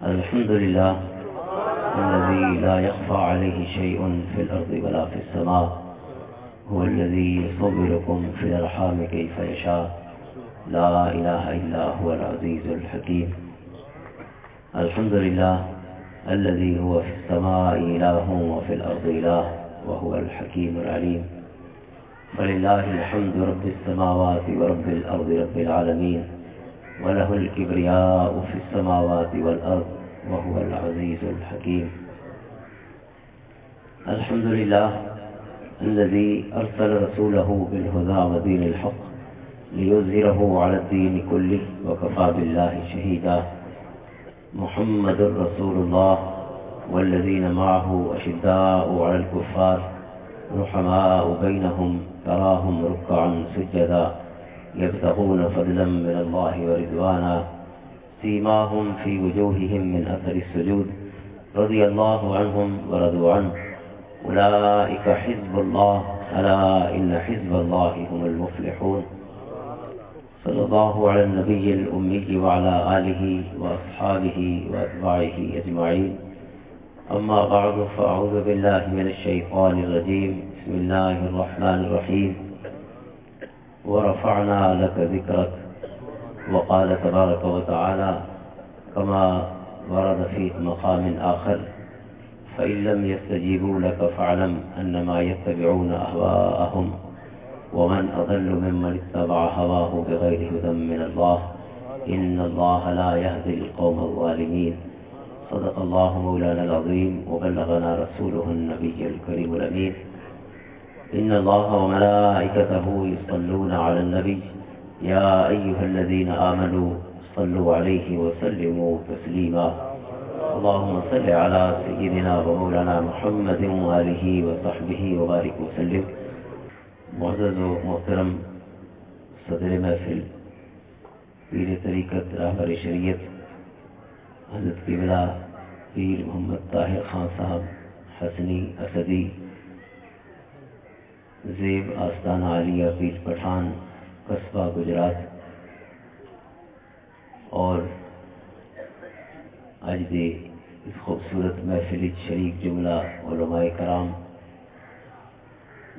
الحمد لله الذي لا يخفى عليه شيء في الأرض ولا في السماء، هو الذي يصوركم في الأرحام كيف يشاء، لا إله إلا هو العزيز الحكيم. الحمد لله الذي هو في السماء إله وفي الأرض إله وهو الحكيم العليم. فلله الحمد رب السماوات ورب الأرض رب العالمين، وله الكبرياء في السماوات والأرض وهو العزيز الحكيم. الحمد لله الذي أرسل رسوله بالهدى ودين الحق ليظهره على الدين كله وكفى بالله شهيدا. محمد رسول الله والذين معه أشداء على الكفار رحماء بينهم تراهم ركعا سجدا يبتغون فضلا من الله ورضوانا سيماهم في وجوههم من أثر السجود رضي الله عنهم ورضوا عنه أولئك حزب الله ألا إن حزب الله هم المفلحون. صلى الله على النبي الأمي وعلى آله وأصحابه وأتباعه أجمعين. أما بعد فأعوذ بالله من الشيطان الرجيم. بسم الله الرحمن الرحيم. ورفعنا لك ذكرك. وقال تبارك وتعالى كما ورد في مقام آخر فإن لم يستجيبوا لك فاعلم أنما يتبعون أهواءهم ومن أضل ممن اتبع هواه بغير هدى من الله إن الله لا يهدي القوم الظالمين. صدق الله مولانا العظيم وبلغنا رسوله النبي الكريم الأمين. إن الله وملائكته يصلون على النبي يا أيها الذين آمنوا صلوا عليه وسلموا تسليما. اللهم صل على سيدنا ومولانا محمد وآله وصحبه وبارك وسلم. معزز و محترم صدر محفل پیر طریقت راہبر شریعت حضرت قبلہ پیر محمد طاہر خان صاحب حسنی اسدی زیب آستانہ عالیہ پیر پٹھان قصبہ گجرات، اور اج دی اس خوبصورت محفل شریک جملہ علماء کرام،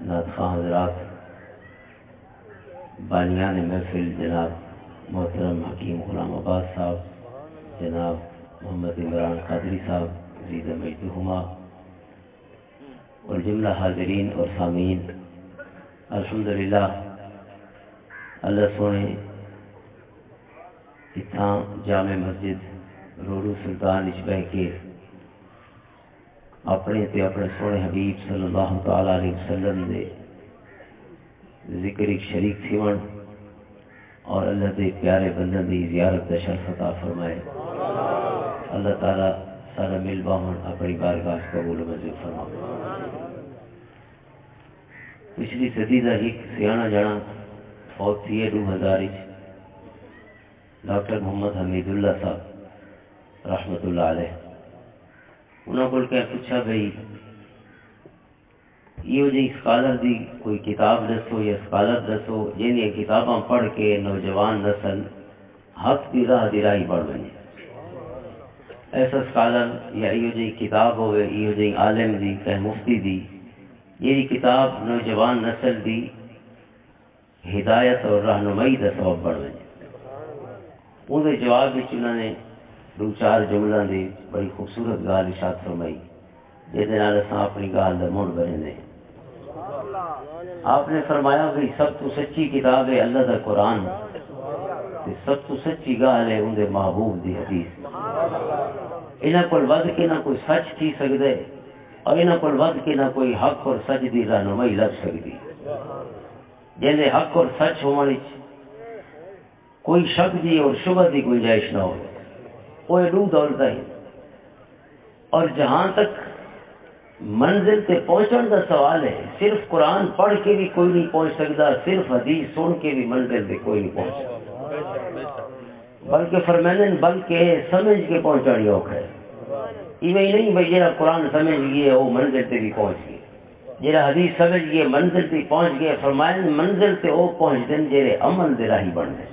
نعت خواں حضرات، بانیان محفل جناب محترم حکیم غلام عباس صاحب، جناب محمد عمران قادری صاحب زید مجدہما، اور جملہ حاضرین اور سامعین، الحمدللہ اللہ سونے اتھاں جامع مسجد روڈو سلطان وچ بہ کے اپنے تے اپنے سونے حبیب صلی اللہ تعالی علیہ وسلم دے ذکر ایک شریک تھیون اور اللہ دے پیارے بندن دی زیارت دا شرف عطا فرمائے. اللہ تعالی سارا مل باہن اپنی بارگاہ قبول و منظور فرمائے. پچھلی صدی دا ایک سیاح جانا فوت تھی 2000 ڈاکٹر محمد حمید اللہ صاحب رحمت اللہ علیہ. انہوں کو پوچھا بھائی یہ جی اسکالر دی کوئی کتاب دسو یا اسکالر دسو جن یہ کتاباں پڑھ کے نوجوان نسل حق دی راہ دی راہی بڑھ بنے. ایسا اسکالر یا یہ جی کتاب ہوئے یہ جی عالم دی کہ مفتی دی یہ کتاب نوجوان نسل دی ہدایت اور رہنمائی دا سبب بڑھ بنے. ان جواب انہوں نے دو چار جملوں دی بڑی خوبصورت گال ارشاد فرمائی جہدے نال اساں اپنی گال دا موڑ بنے نے. آپ نے فرمایا کہ سب تو سچی کتاب ہے اللہ دا قرآن، سب تو سچی گال ہے ان دے محبوب دی حدیث. انہاں کول ود کے نہ کوئی سچ تھی سکدے اور انہاں کول ود کے نہ کوئی حق اور سچ دی رہنمائی لگ سکتی. جیسے حق اور سچ ہونے کوئی شک دی اور شبہ دی گنجائش نہ ہو، وہ روح دولتا ہی. اور جہاں تک منزل تے پہنچن کا سوال ہے، صرف قرآن پڑھ کے بھی کوئی نہیں پہنچ سکتا، صرف حدیث سن کے بھی منزل تے کوئی نہیں پہنچ سکتا، بلکہ فرمائن بلکہ سمجھ کے پہنچانی اوکھا ہے. ایویں ہی نہیں بھائی جہاں قرآن سمجھ گئے وہ منزل تے بھی پہنچ گئے، جہاں حدیث سمجھ گئے منزل تے پہنچ گئے. فرمائن منزل تے وہ پہنچ دیں جہاں عمل دے راہی بن گئے.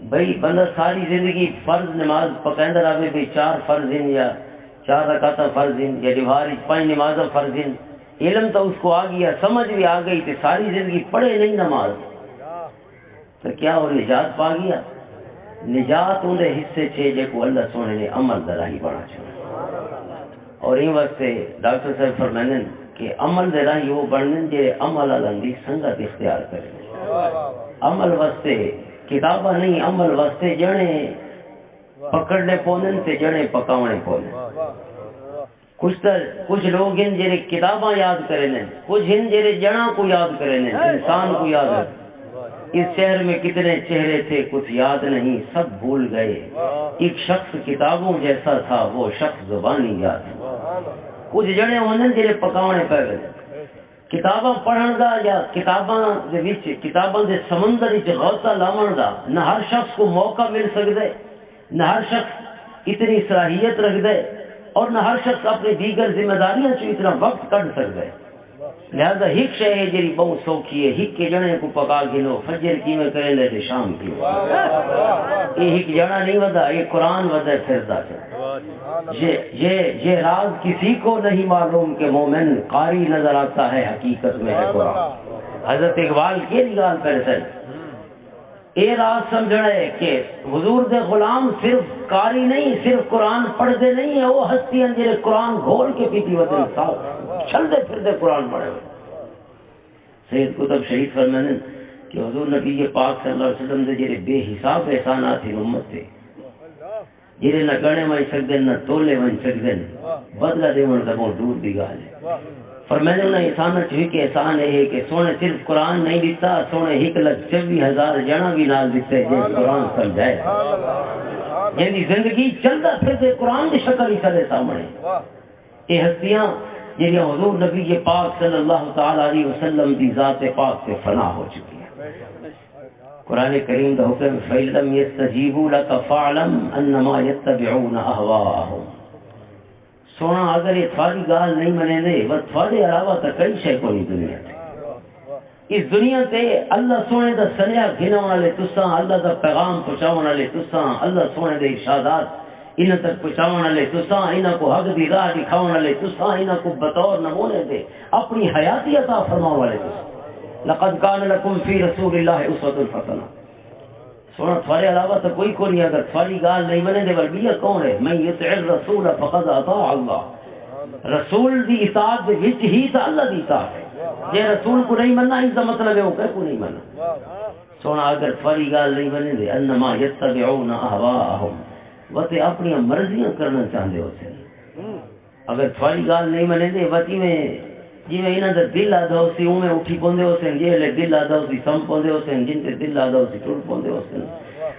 بھائی بندہ ساری زندگی فرض نماز پکندہ رہے بھی 4 فرض ہیں یا 4 رکعتاں فرض ہیں یا دیوار 5 نمازاں فرض ہیں، علم تو اس کو آ گیا، سمجھ بھی آ گئی، تو ساری زندگی پڑھے نہیں نماز تو کیا وہ نجات پا گیا؟ نجات اندے حصے چھے جے کو اللہ سونے نے عمل دراہی بنا چھوڑا، اور ان واسطے ڈاکٹر صاحب فرمائیں کہ عمل دراہی وہ بننے جے عمل لنگی سنگت اختیار کریں، عمل واسطے کتابہ نہیں، عمل واسطے جنے پکڑنے پونن سے جنے پکاونے پونن۔ کچھ لوگ ہیں جنہیں کتاباں یاد کریں، کچھ ہیں جنہیں جنا کو یاد کریں، انسان کو یاد ہے۔ اس شہر میں کتنے چہرے تھے کچھ یاد نہیں، سب بھول گئے، ایک شخص کتابوں جیسا تھا وہ شخص زبانی یاد ہے۔ کچھ جنے ہونے جنہیں پکاونے پہ گئے، کتاباں پڑھن دا یا کتاباں دے سمندر وچ غوطہ لاون دا نہ ہر شخص کو موقع مل سکتا ہے، نہ ہر شخص اتنی صلاحیت رکھتا ہے، اور نہ ہر شخص اپنی دیگر ذمہ داریاں سے اتنا وقت کٹ سکتا ہے۔ لہذا ہک شے ہے جی بہت سوکھی ہے، ہک کے جنے کو پکا گنو، فجر کی میں کریں لے تے شام کی یہ ہک جنا نہیں ودا، یہ قرآن ودا پھردا ہے۔ یہ راز کسی کو نہیں معلوم کہ مومن قاری نظر آتا ہے حقیقت میں ہے قرآن۔ حضرت اقبال کی نگال پر سے یہ راز سمجھنا ہے کہ حضور دے غلام صرف قاری نہیں، صرف قرآن پڑھتے نہیں ہیں، وہ ہستی ہیں جنہیں قرآن گھول کے پیتی وطن صاحب چلتے پھرتے قرآن پڑھے ہوئے۔ سید قطب شہید فرمانے کہ حضور نبی پاک صلی اللہ علیہ وسلم دے جڑے بے حساب احسانات ہیں امت تے، جڑے نہ گنے ون سکتے نہ تولے ون سکتے، بدلہ دیون دا بہت دور دی گل ہے۔ فرمانے انہیں احسان چوی کہ احسان ہے کہ سونے صرف قرآن نہیں دیتا، سونے 1,24,000 جنا بھی نال دیتے جن قرآن سمجھائے، جن زندگی چلتا پھرتے قرآن کی شکل ہی سارے سامنے۔ یہ ہستیاں جنہیں حضور نبی پاک صلی اللہ تعالی علیہ وسلم کی ذات پاک سے فنا ہو چکی ہے۔ قرآن کریم کا حکم فَإِن لَّمْ يَسْتَجِيبُوا لَكَ فَاعْلَمْ أَنَّمَا يَتَّبِعُونَ أَهْوَاءَهُمْ۔ سونا اگر یہ تھوڑی گال نہیں منے دے وہ تھوڑے علاوہ تو کئی شے کو نہیں دنیا تے، اس دنیا تے اللہ سونے دا سنیا گھنون والے تساں، اللہ دا پیغام پہنچاون والے تساں، اللہ سونے دے ارشادات انہاں تک پہنچاون والے تساں، انہاں کو حق دی راہ دکھاون والے تساں، انہاں کو بطور نمونے دے اپنی حیاتی عطا فرماون والے تساں۔ لقد کان لکم فی رسول اللہ اسوۃ حسنہ۔ سونا تھوڑے علاوہ تو کوئی کو نہیں، اگر تھوڑی گال نہیں منے دے ورگیہ کون ہے؟ من یطع الرسول فقد اطاع اللہ۔ رسول دی اطاعت دے وچ ہی تو اللہ دی اطاعت ہے۔ جے رسول کو نہیں مننا اس کا مطلب ہے وہ کہ کو نہیں مننا۔ سونا اگر تھوڑی گال نہیں منے دے انما یتبعون اهواءهم، وہ تے اپنی مرضیاں کرنا چاہتے ہو سے۔ اگر تھوڑی گال نہیں منے دے وتی میں جی میں انہاں دا دل آدھا ہو سی اوہ میں اٹھی پوندے ہو سن، جی لے دل آدھا ہو سی سم پوندے ہو سن، جن تے دل آدھا ہو سی ٹوٹ پوندے ہو سن،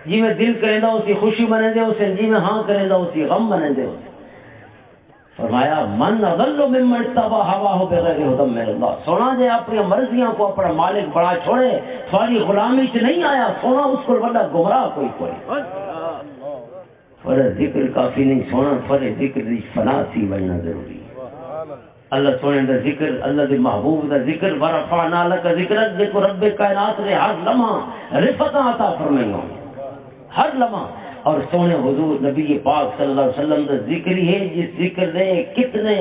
جی میں دل کریں دا ہو سی خوشی منیں دے ہو سن، جی میں ہاں کریں دا ہو سی غم منیں دے ہو سن۔ فرمایا من اضل ممن اتبع هواه بغیر ہدی من اللہ۔ سونا جے اپنی مرضیاں کو اپنا مالک بڑا چھوڑے، تھوڑی غلامی چ نہیں آیا، سونا اس کو بڑا گمراہ کوئی کوئی۔ فرض ذکر کافی نہیں، سونا فرض ذکر دی فنا سی بننا ضروری ہے۔ اللہ سونے دا ذکر، اللہ دے محبوب دا ذکر، ورفعنا لک ذکرک، دیکھو رب کائنات نے ہر لمحہ رفعت عطا فرمائی ہوں، ہر لمحہ۔ اور سونے حضور نبی پاک صلی اللہ علیہ وسلم دا ذکر ہی ہے جس ذکر دے کتنے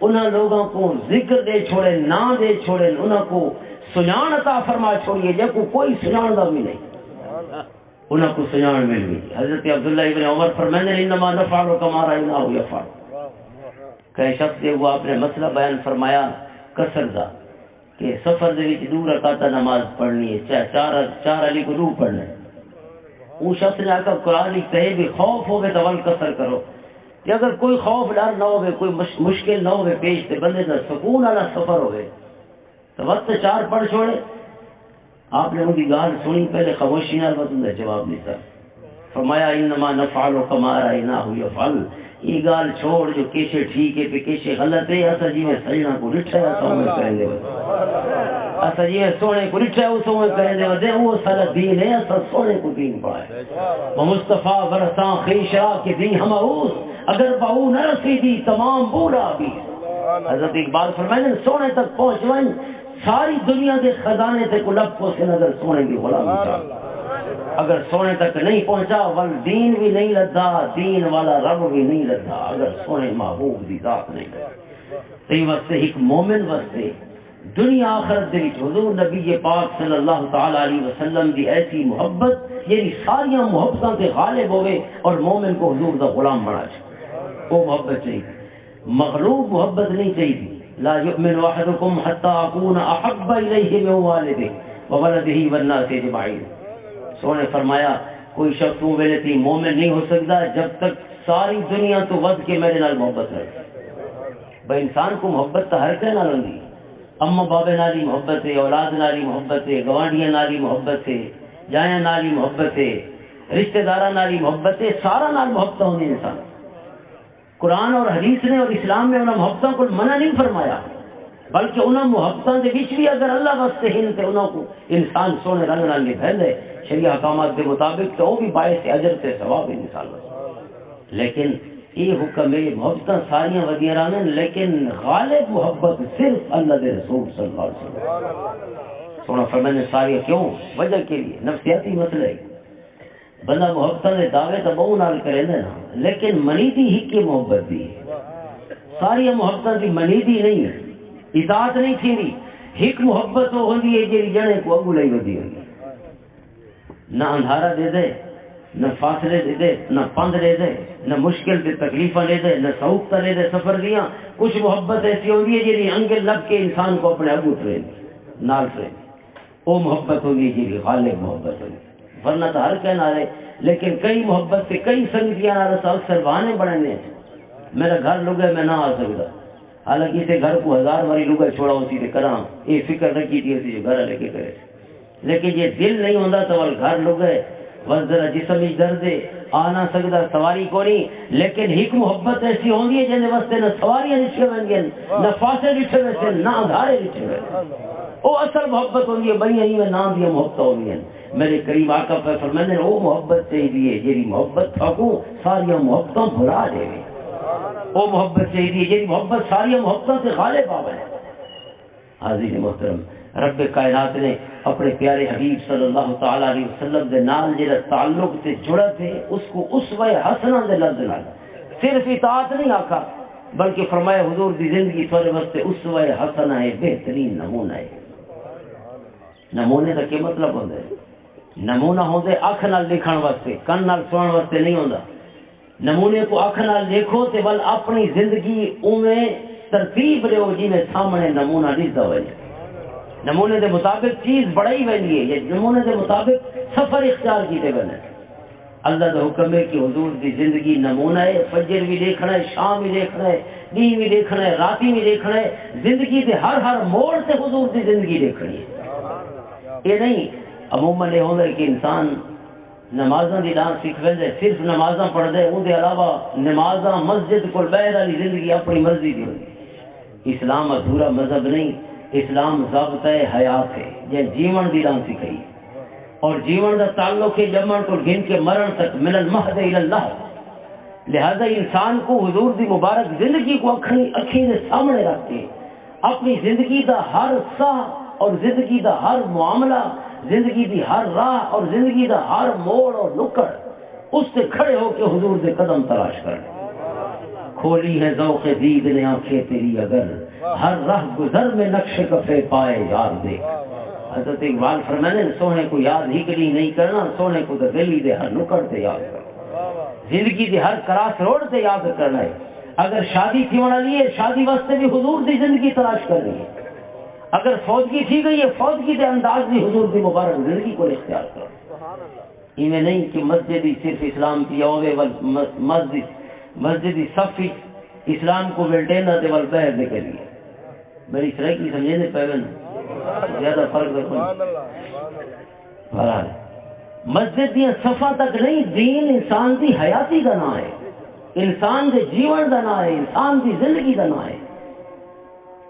انہاں لوگوں کو ذکر دے چھوڑے، نہ دے چھوڑے، انہاں کو سجان عطا فرما چھوڑیے جب کو کوئی سجان دا بھی نہیں، انہاں کو سجان مل گئی۔ حضرت عبداللہ ابن عمر فرماتے ہیں انما نفعل کما رأیناہ یفعل۔ کہ شخص دے وہ آپ نے مسئلہ بیان فرمایا کسر دا کہ سفر دے وچ 2 رکعت نماز پڑھنی ہے، چار علی کو 2 پڑھنا ہے۔ وہ شخص نے آکا قرآن لکھتا ہے بھی خوف ہوگے تو ول کسر کرو، کہ اگر کوئی خوف ڈر نہ ہوگے، کوئی مشکل نہ ہوگے پیش تے بندے دا سکون والا سفر ہوگے تو وقت 4 پڑھ چھوڑے۔ آپ نے ان کی گال سنی، پہلے خاموشی نال وقت دا جواب نہیں تھا۔ فرمایا انما نفعل کما رأیناہ یفعل۔ یہ گال چھوڑ جو کیسے ٹھیک ہے پہ کیسے غلط ہے، ایسا جی میں سجنا کو رٹھا ہے تو میں کریں دے وجہ، ایسا جی میں سونے کو رٹھا ہے تو میں کریں دے وجہ، وہ سارا دین ہے، ایسا سونے کو دین پڑا ہے۔ وہ مصطفیٰ ورساں خیشرا کے دین ہماروز، اگر بہو نہ رسیدی تمام بولا بھی۔ حضرت اقبال فرمائیں سونے تک پہنچوائیں ساری دنیا کے خزانے تے کو لب کو سے نظر سونے کی غلامی چاہتا۔ اگر سونے تک نہیں پہنچا ول دین بھی نہیں لدا، دین والا رب بھی نہیں لدا، اگر سونے محبوب دی ذات نہیں لدا۔ تی واسطے ایک مومن واسطے دنیا آخرت دے وچ حضور نبی پاک صلی اللہ تعالی علیہ وسلم دی ایسی محبت یعنی ساری محبتاں تے غالب ہوئے اور مومن کو حضور دا غلام بنا چھے، وہ محبت چاہیے، مغلوب محبت نہیں چاہیے۔ لا یؤمن احدکم حتی اکون احب الیہ من والدہ وولدہ والناس اجمعین۔ سونے فرمایا کوئی شخص تو میرے تھی مومن نہیں ہو سکتا جب تک ساری دنیا تو ود کے میرے نال محبت رکھے۔ بھائی انسان کو محبت تو ہر کے نال ہوندی، اما بابے نالی محبت ہے، اولاد نالی محبت ہے، گوانڈیاں نالی محبت ہے، جایاں نالی محبت ہے، رشتہ داراں نالی محبت ہے، سارا نال محبت ہوندی انسان۔ قرآن اور حدیث نے اور اسلام نے انہاں محبتوں کو منع نہیں فرمایا، بلکہ انہاں محبتوں کے وچ بھی اگر اللہ واسطے ہن تے انہاں کو انسان سونے رنگ نال نبھائے شریعہ احکامات کے مطابق تو وہ بھی باعث اجر تے ثواب انسان واسطے۔ لیکن یہ حکم ہے محبتاں ساریاں ودیاں رہن لیکن غالب محبت صرف اللہ دے رسول صلی اللہ علیہ وسلم۔ سونا فرمانے ساری کیوں وجہ کے لیے نفسیاتی مسئلہ ہے۔ بندہ محبتاں دے دعوے تو بہو نال کرے نا لیکن منیدی ہی کی محبت دی ساری محبتاں دی منیدی نہیں ہے، اطاعت نہیں تھی، ہک محبت وہ ہوندی ہے جڑی جنے کو اگو لئی ودی ہوندی، نہ اندھارا دے دے، نہ فاصلے دے دے، نہ پند دے دے، نہ مشکل تے تکلیفاں دے دے، نہ سہولتاں دے دے سفر دیاں۔ کچھ محبت ایسی ہوندی ہے جڑی انگل لب کے انسان کو اپنے ابو ٹرین نال ٹرین، وہ محبت ہوگی جڑی غالب محبت ہوگی، ورنہ تو ہر کہنا رہے۔ لیکن کئی محبت سے کئی سنگتیاں اکثر بہانے بڑھنے، میرا گھر لگے میں نہ آ سکتا، حالانکہ اسے گھر کو 1000 باری لگے چھوڑا اسی تے کراں، یہ فکر رکھی تھی اسی جو گھر لے کے کرے، لیکن یہ دل نہیں ہوندا تو گھر لگے بس ذرا جسم ہی درد ہے آ نہ سکتا سواری کو نہیں۔ لیکن ایک محبت ایسی ہوندی ہے جن واسطے نہ سواریاں لکھے ہوئے نہ فاصلے لکھے ہوئے نہ ادھارے لکھے ہوئے، وہ اصل محبت ہوندی ہے بھائی یہی میں نام دیا محبت ہوندی ہیں۔ میرے قریب آقا پہ فرمانے وہ محبت چاہیے جیری محبت تھاکو ساریاں محبتوں بھلا دے گی، وہ محبت چاہیے جیری محبت ساریاں محبتوں سے غالب آوے۔ حاضرین محترم، رب کائنات نے اپنے پیارے حبیب صلی اللہ تعالی علیہ وسلم دے نال جڑا تعلق سے جڑا تھے اس کو اسوہ حسنہ دے لفظ نال صرف اطاعت نہیں آکھا بلکہ فرمایا حضور دی زندگی تھوڑے واسطے اسوہ حسنہ ہے، بہترین نمونہ ہے۔ نمونے کا کیا مطلب ہوتا ہے؟ نمونہ ہوندے اکھ نال لکھن واسطے، کن نال سنن واسطے نہیں ہوندا۔ نمونے کو اکھ نال دیکھو تے بل اپنی زندگی اوویں ترتیب لیو جی میں سامنے نمونہ دسدا ہوئے، نمونے دے مطابق چیز بڑھائی ویندی ہے، یہ نمونے دے مطابق سفر اختیار کیتے ویندے۔ اللہ دا حکم ہے کہ حضور دی زندگی نمونہ ہے، فجر بھی دیکھنا ہے، شام بھی دیکھنا ہے، دن بھی دیکھنا ہے، راتی بھی دیکھنا ہے، زندگی دے ہر موڑ سے حضور دی زندگی دیکھنی ہے۔ یہ نہیں عموماً یہ ہوتا ہے کہ انسان نمازاں دی ڈانس سیکھ ویندے، صرف نمازاں پڑھ دے، اون دے علاوہ نمازاں مسجد کو باہر والی زندگی اپنی مرضی دی ہوندی۔ اسلام ادھورا مذہب نہیں، اسلام ضابطہ حیات ہے، یہ جیون دی ڈانس سکھائی اور جیون دا تعلق ہے جمن کو گن کے مرن تک، من المہد الی اللہ۔ لہذا انسان کو حضور دی مبارک زندگی کو اکھیں دے سامنے رکھ کے اپنی زندگی دا ہر سا اور زندگی دا ہر معاملہ، زندگی دی ہر راہ اور زندگی دا ہر موڑ اور نکڑ اس سے کھڑے ہو کے حضور دے قدم تلاش کریں۔ کھولی ہے ذوق دید نے آنکھیں تیری اگر، ہر راہ گزر میں نقش کفے پائے یار دیکھ۔ حضرت اقبال فرمانے سونے کو یاد ہی کلی نہیں کرنا، سونے کو دلی دے ہر نکڑ تے یاد کرنا، زندگی دے ہر کراس روڈ تے یاد کرنا ہے۔ اگر شادی تھی ہونا لیے شادی واسطے بھی حضور دی زندگی تلاش کر رہی ہے، اگر فوتگی تھی گئی ہے فوتگی کے انداز بھی حضور کی مبارک زندگی کو اختیار کرو۔ یہ نہیں کہ مسجد ہی صرف اسلام کی ہوئے مسجد صف اسلام کو مینٹین دے ول بہر دے کے لیے میری سرائی کی سمجھے دے پہلے زیادہ فرق رکھو۔ بہرحال مسجد دیا صفا تک نہیں، دین انسان دی حیاتی کا نام ہے، انسان دے جیون دا نام ہے، انسان دی زندگی دا نام ہے۔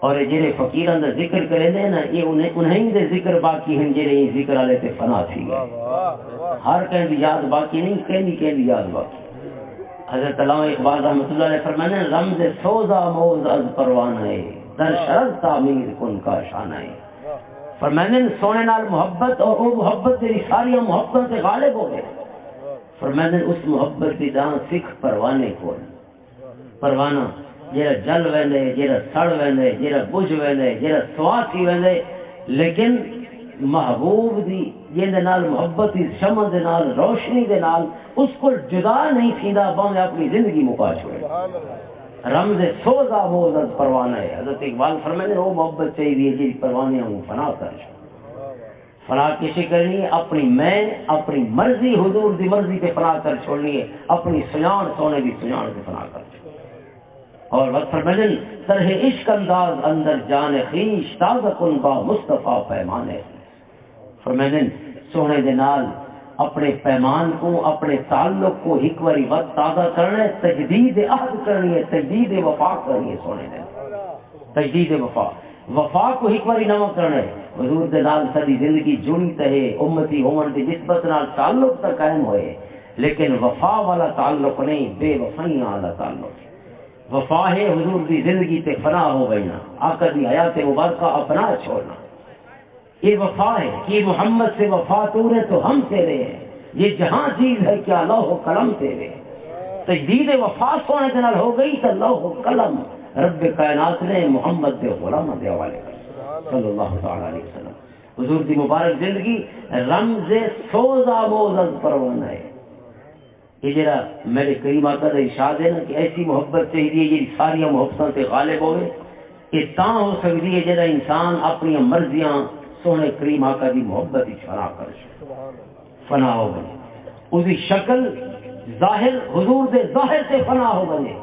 اور جڑے فقیراں دا ذکر کرے دے نا یہ انہیں دے ذکر باقی ہیں جڑے ذکر والے تے فنا تھی گئے، ہر کہیں دی یاد باقی نہیں، کہیں دی یاد باقی۔ حضرت علامہ اقبال رحمۃ اللہ علیہ فرمانے رمز سوزا موز از پروانہ ہے، در شرط تعمیر کن کا شانہ ہے۔ فرمانے سونے نال محبت اور وہ محبت تیری ساری محبتوں سے غالب ہو گئے. فرمانے اس محبت کی دان سکھ پروانے کو پروانہ جڑا جل ویندے جڑا سڑ ویندے جڑا بجھ ویندے جڑا سوا تھی ویندے لیکن محبوب دی جن دے نال محبت دی شمع دے نال روشنی دے نال اس کو جدا نہیں تھیندا باویں اپنی زندگی مکا چھوڑے. رمز سوزا موزد پروانہ ہے. حضرت اقبال فرماتے ہیں وہ محبت چاہیے جی پروانے ہوں فنا کر فنا کسی کرنی ہے اپنی میں اپنی مرضی حضور دی مرضی پہ فنا کر چھوڑنی ہے اپنی سجان سونے دی سجان سے فنا کر چھوڑنی. اور وقت فرماتے ہیں طرح عشق انداز اندر جان خیش تازہ کن با مصطفیٰ پیمانے. فرماتے ہیں سونے دے نال اپنے پیمان کو اپنے تعلق کو ایک باری وقت تازہ کرنا ہے تجدید عہد کرنی ہے تجدید وفا کرنی ہے. سونے دے تجدید وفا کو ایک باری نواں کرنا ہے. حضور دے نال ساری زندگی جڑی تہے امتی ہون دی نسبت نال تعلق تک قائم ہوئے لیکن وفا والا تعلق نہیں بے وفائیاں والا تعلق. وفا ہے حضور دی زندگی تے فنا ہو گئی نا آقا دی حیات مبارکہ اپنا چھوڑنا. یہ وفا ہے کہ محمد سے وفا تو رہے تو ہم تیرے ہیں یہ جہاں چیز ہے کیا لوح و قلم تیرے. تجدید وفا سونے کے نال ہو گئی تو لوح و قلم رب کائنات نے محمد دے غلام دے حوالے کر صلی اللہ تعالی علیہ وسلم. حضور دی مبارک زندگی رمز سوزا موزد پروانہ ہے. یہ جرا میرے کریم آقا کا ارشاد ہے نا کہ ایسی محبت چاہیے یہ ساری محبتوں سے غالب ہوئے. یہ تاں ہو سکتی ہے جرا انسان اپنی مرضیاں سونے کریم آقا دی محبت ہی فنا کر فنا ہو گئے. اس کی شکل ظاہر حضور دے ظاہر سے فنا ہو گئے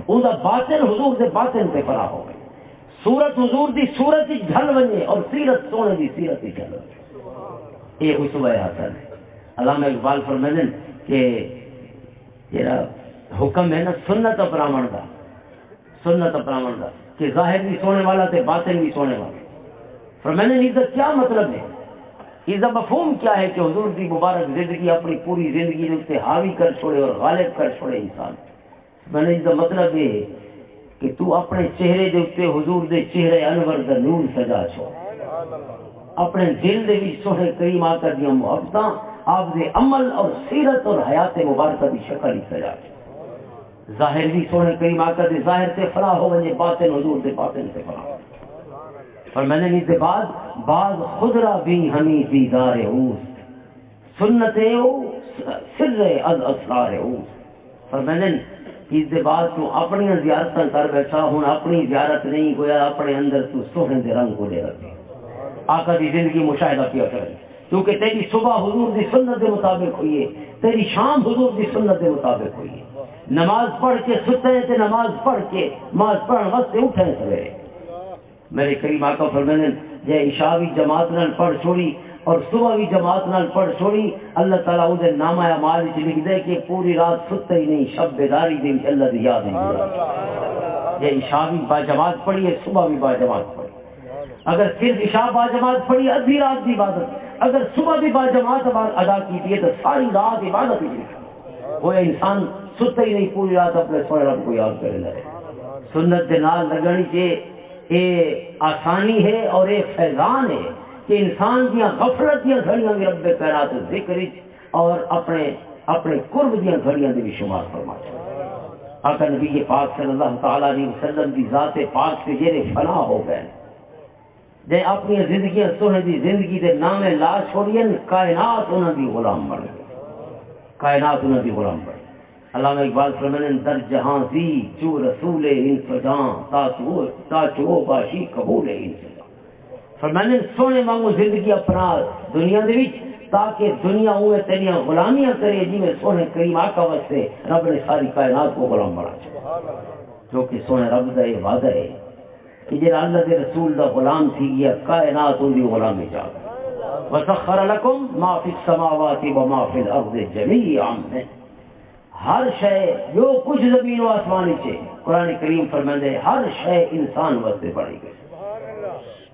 ان کا باطن حضور دے باطن سے فنا ہو گئے. صورت حضور دی صورت ہی ڈھل بنے اور سیرت سونے دی سیرت ہی ڈھل بنے. یہ اسوہ حسن ہے. علامہ اقبال فرماتے ہیں کہ جڑا حکم ہے نا سنت اپناون دا سنت اپناون دا کہ ظاہر بھی سونے والا تے باطن بھی سونے والا. فرمانے اس کا کیا مطلب ہے اس کا مفہوم کیا ہے کہ حضور کی مبارک زندگی اپنی پوری زندگی اس سے حاوی کر چھوڑے اور غالب کر چھوڑے انسان. میں نے اس کا مطلب یہ ہے کہ تو اپنے چہرے دے اوپر حضور دے چہرے انور دا نور سجا چھوڑ اپنے دل دے وچ سونے کریم آقا دی محبتاں آپ دے عمل اور سیرت اور حیات مبارکہ دی شکل ہی سجا چھوڑ. ظاہر بھی سونے کریم آقا دے ظاہر سے فنا ہو گئے باطن حضور دے باطن سے فنا ہو. اور میں نے اس بعد بعض خضرا بھی ہمیں دیدار اوست سنت سر از اسرار اوست. اور میں نے اس بعد تو اپنی زیارت کر بیٹھا ہوں اپنی زیارت نہیں گویا اپنے اندر تو سونے دے رنگ کو لے رکھے آقا دی زندگی مشاہدہ کیا کرے کیونکہ تیری صبح حضور دی سنت کے مطابق ہوئی ہے تیری شام حضور دی سنت کے مطابق ہوئی ہے. نماز پڑھ کے ستے تے نماز پڑھ کے نماز پڑھنے وقت اٹھے سویرے. میرے کریم آقا فرماتے ہیں جے عشاء بھی جماعت نال پڑھ چھوڑی اور صبح بھی جماعت نال پڑھ چھوڑی اللہ تعالیٰ اسے نامہ اعمال وچ لکھ دے کہ پوری رات ستے ہی نہیں شب بیداری دی اللہ دی یاد نہیں. جے عشاء بھی با جماعت پڑھی ہے صبح بھی با جماعت پڑھی اگر صرف عشاء با جماعت پڑھی ادھی رات کی عبادت اگر صبح بھی با جماعت ادا کی ہے تو ساری رات عبادت ہی وہ انسان ستے ہی نہیں پوری رات اپنے سونے رب کو یاد کرے لگے. سنت دے نال لگنی چاہیے یہ آسانی ہے اور یہ فیضان ہے کہ انسان دیا غفلت دیا گھڑیاں بھی رب کائنات ذکر اور اپنے قرب دیا گھڑیاں بھی شمار فرما. آقا نبی پاک صلی اللہ تعالی علیہ وسلم کی ذات پاک سے جڑے فنا ہو گئے جے اپنی زندگیاں سونے دی زندگی دے نامے لا چھوڑین کائنات انہاں دی غلام بن گئے کائنات انہاں دی غلام بن. علامہ اقبال فرماتے ہیں در جہاں زی جو رسول انسجاں تا چو باشی قبول انسجاں. فرماتے ہیں سونے مانگو زندگی اپنا دنیا دے وچ تاکہ دنیا ہوئے تیریاں غلامیاں کرے جی میں سونے کریم آقا واسطے رب نے ساری کائنات کو غلام بنا چھوڑا جو کہ سونے رب دا یہ وعدہ ہے کہ جڑا اللہ دے رسول دا غلام تھی گیا کائنات ان دی غلامی جا وسخر لکم ما فی السماوات و ما فی الارض جميعا ہر شے جو کچھ زمین و آسمان سے قرآن کریم فرماتے ہیں ہر شے انسان واسطے بڑھی گئی.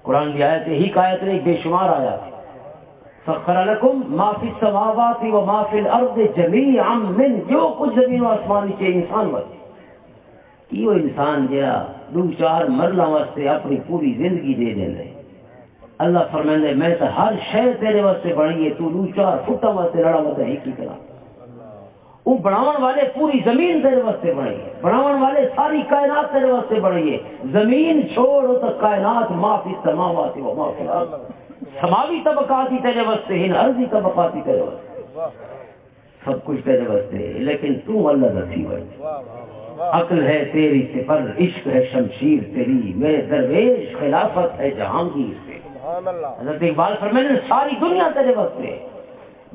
قرآن کی آیت ہی آیت نہیں بے شمار آیا سخر لکم ما فی السماوات و ما فی الارض جميعا من جو کچھ زمین و آسمان سے انسان واسطے یہ انسان جہاں دو چار مرلہ واسطے اپنی پوری زندگی دے دیں اللہ فرمائے میں تو ہر شے تیرے واسطے بنائی ہے، تو دو چار فٹاں واسطے لڑا واسطے ایک ہی طرح وہ بناون والے پوری زمین تیرے واسطے بنائی ہے، بناون والے ساری کائنات تیرے واسطے بنائی ہے، زمین چھوڑ تو کائنات ما فی السماوات و ما فی الارض، سماوی طبقات ہی تیرے واسطے ہیں، ارضی طبقات ہی تیرے واسطے، سب کچھ تیرے واسطے ہے، لیکن تو اللہ دسی بن، عقل ہے تیری سپر، عشق ہے شمشیر تیری، میرے درویش خلافت ہے جہانگیر تیری۔ حضرت اقبال فرماتے ہیں ساری دنیا تیرے واسطے ہے،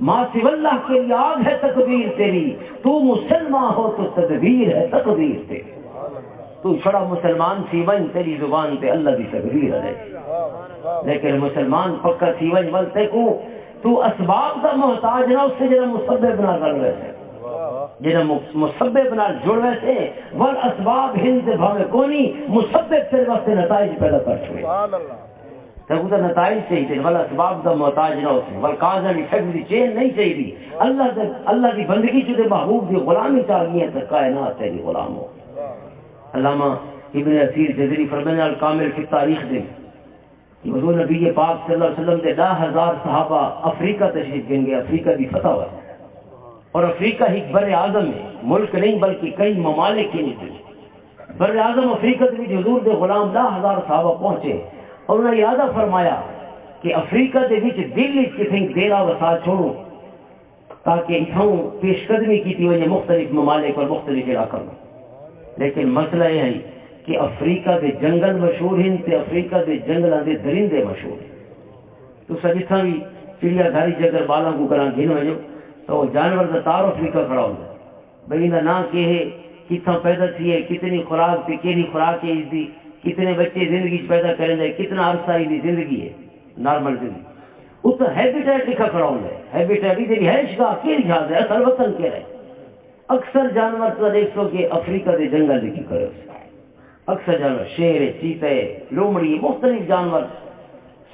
ماں سو اللہ کے لیے آگ ہے تکبیر تیری، تو مسلمان ہو تو تدبیر ہے تقدیر تیری، تو چھڑا مسلمان سی ون تیری زبان تے اللہ دی تقدیر ہے، لیکن مسلمان پکا سی ون بلتے کو تو اسباب دا محتاج نہ، اس سے جنہا مسبب نہ کر ویسے، جنہا مسبب نہ جڑ ویسے، والاسباب ہند بھاوے کونی، مسبب تیرے وقت نتائج پیدا کر چھوئے، تب ادھر نتائج چاہیے، والا اسباب دا محتاج نہ ہوتے، والقاضر افیکٹ دی چین نہیں چاہیے، اللہ کی بندگی چودے محبوب دی غلامی چاہیے تو کائنات تیری غلام ہو۔ علامہ ابن اسیر جزری فرمانے الکامل فی تاریخ دے کہ حضور نبی پاک صلی اللہ علیہ وسلم دے 10,000 صحابہ افریقہ تشریف گئیں گے، افریقہ کی فتح ہوا، اور افریقہ ایک بر اعظم ہے، ملک نہیں بلکہ کئی ممالک کی نہیں، بر اعظم افریقہ کے حضور دے غلام 10,000 صحابہ پہنچے، اور انہوں نے ارادہ فرمایا کہ افریقہ دے وچ دل کتنی دیرا وسا چھوڑو تاکہ اتھوں پیش قدمی کی وجہ مختلف ممالک اور مختلف علاقوں میں، لیکن مسئلہ یہ ہے کہ افریقہ دے جنگل مشہور ہیں تے افریقہ دے جنگلاں دے درندے مشہور ہیں، تو سجتھاں بھی چڑیا گھر جگر بالاں کو کراں گھن وجو تو جانور دا تعارف لکھا کھڑا ہوندا بھئی دا نا کہ ہے کتھاں پیدا تھی ہے، کتنی خوراک تے کیڑی خوراک ہے اس دی، کتنے بچے زندگی پیدا کریں دے، کتنا عرصہ دی زندگی ہے نارمل زندگی، اس تو ہیبیٹیٹ لکھا کھڑا ہوندا ہے، ہیبیٹیٹ دی رہائش گاہ کیڑی جہاز ہے، اصل وطن کیا ہے، اکثر جانور تو دیکھ سو کہ افریقہ دے جنگل لکھی کرے، اکثر جانور شیر چیتے لومڑی مختلف جانور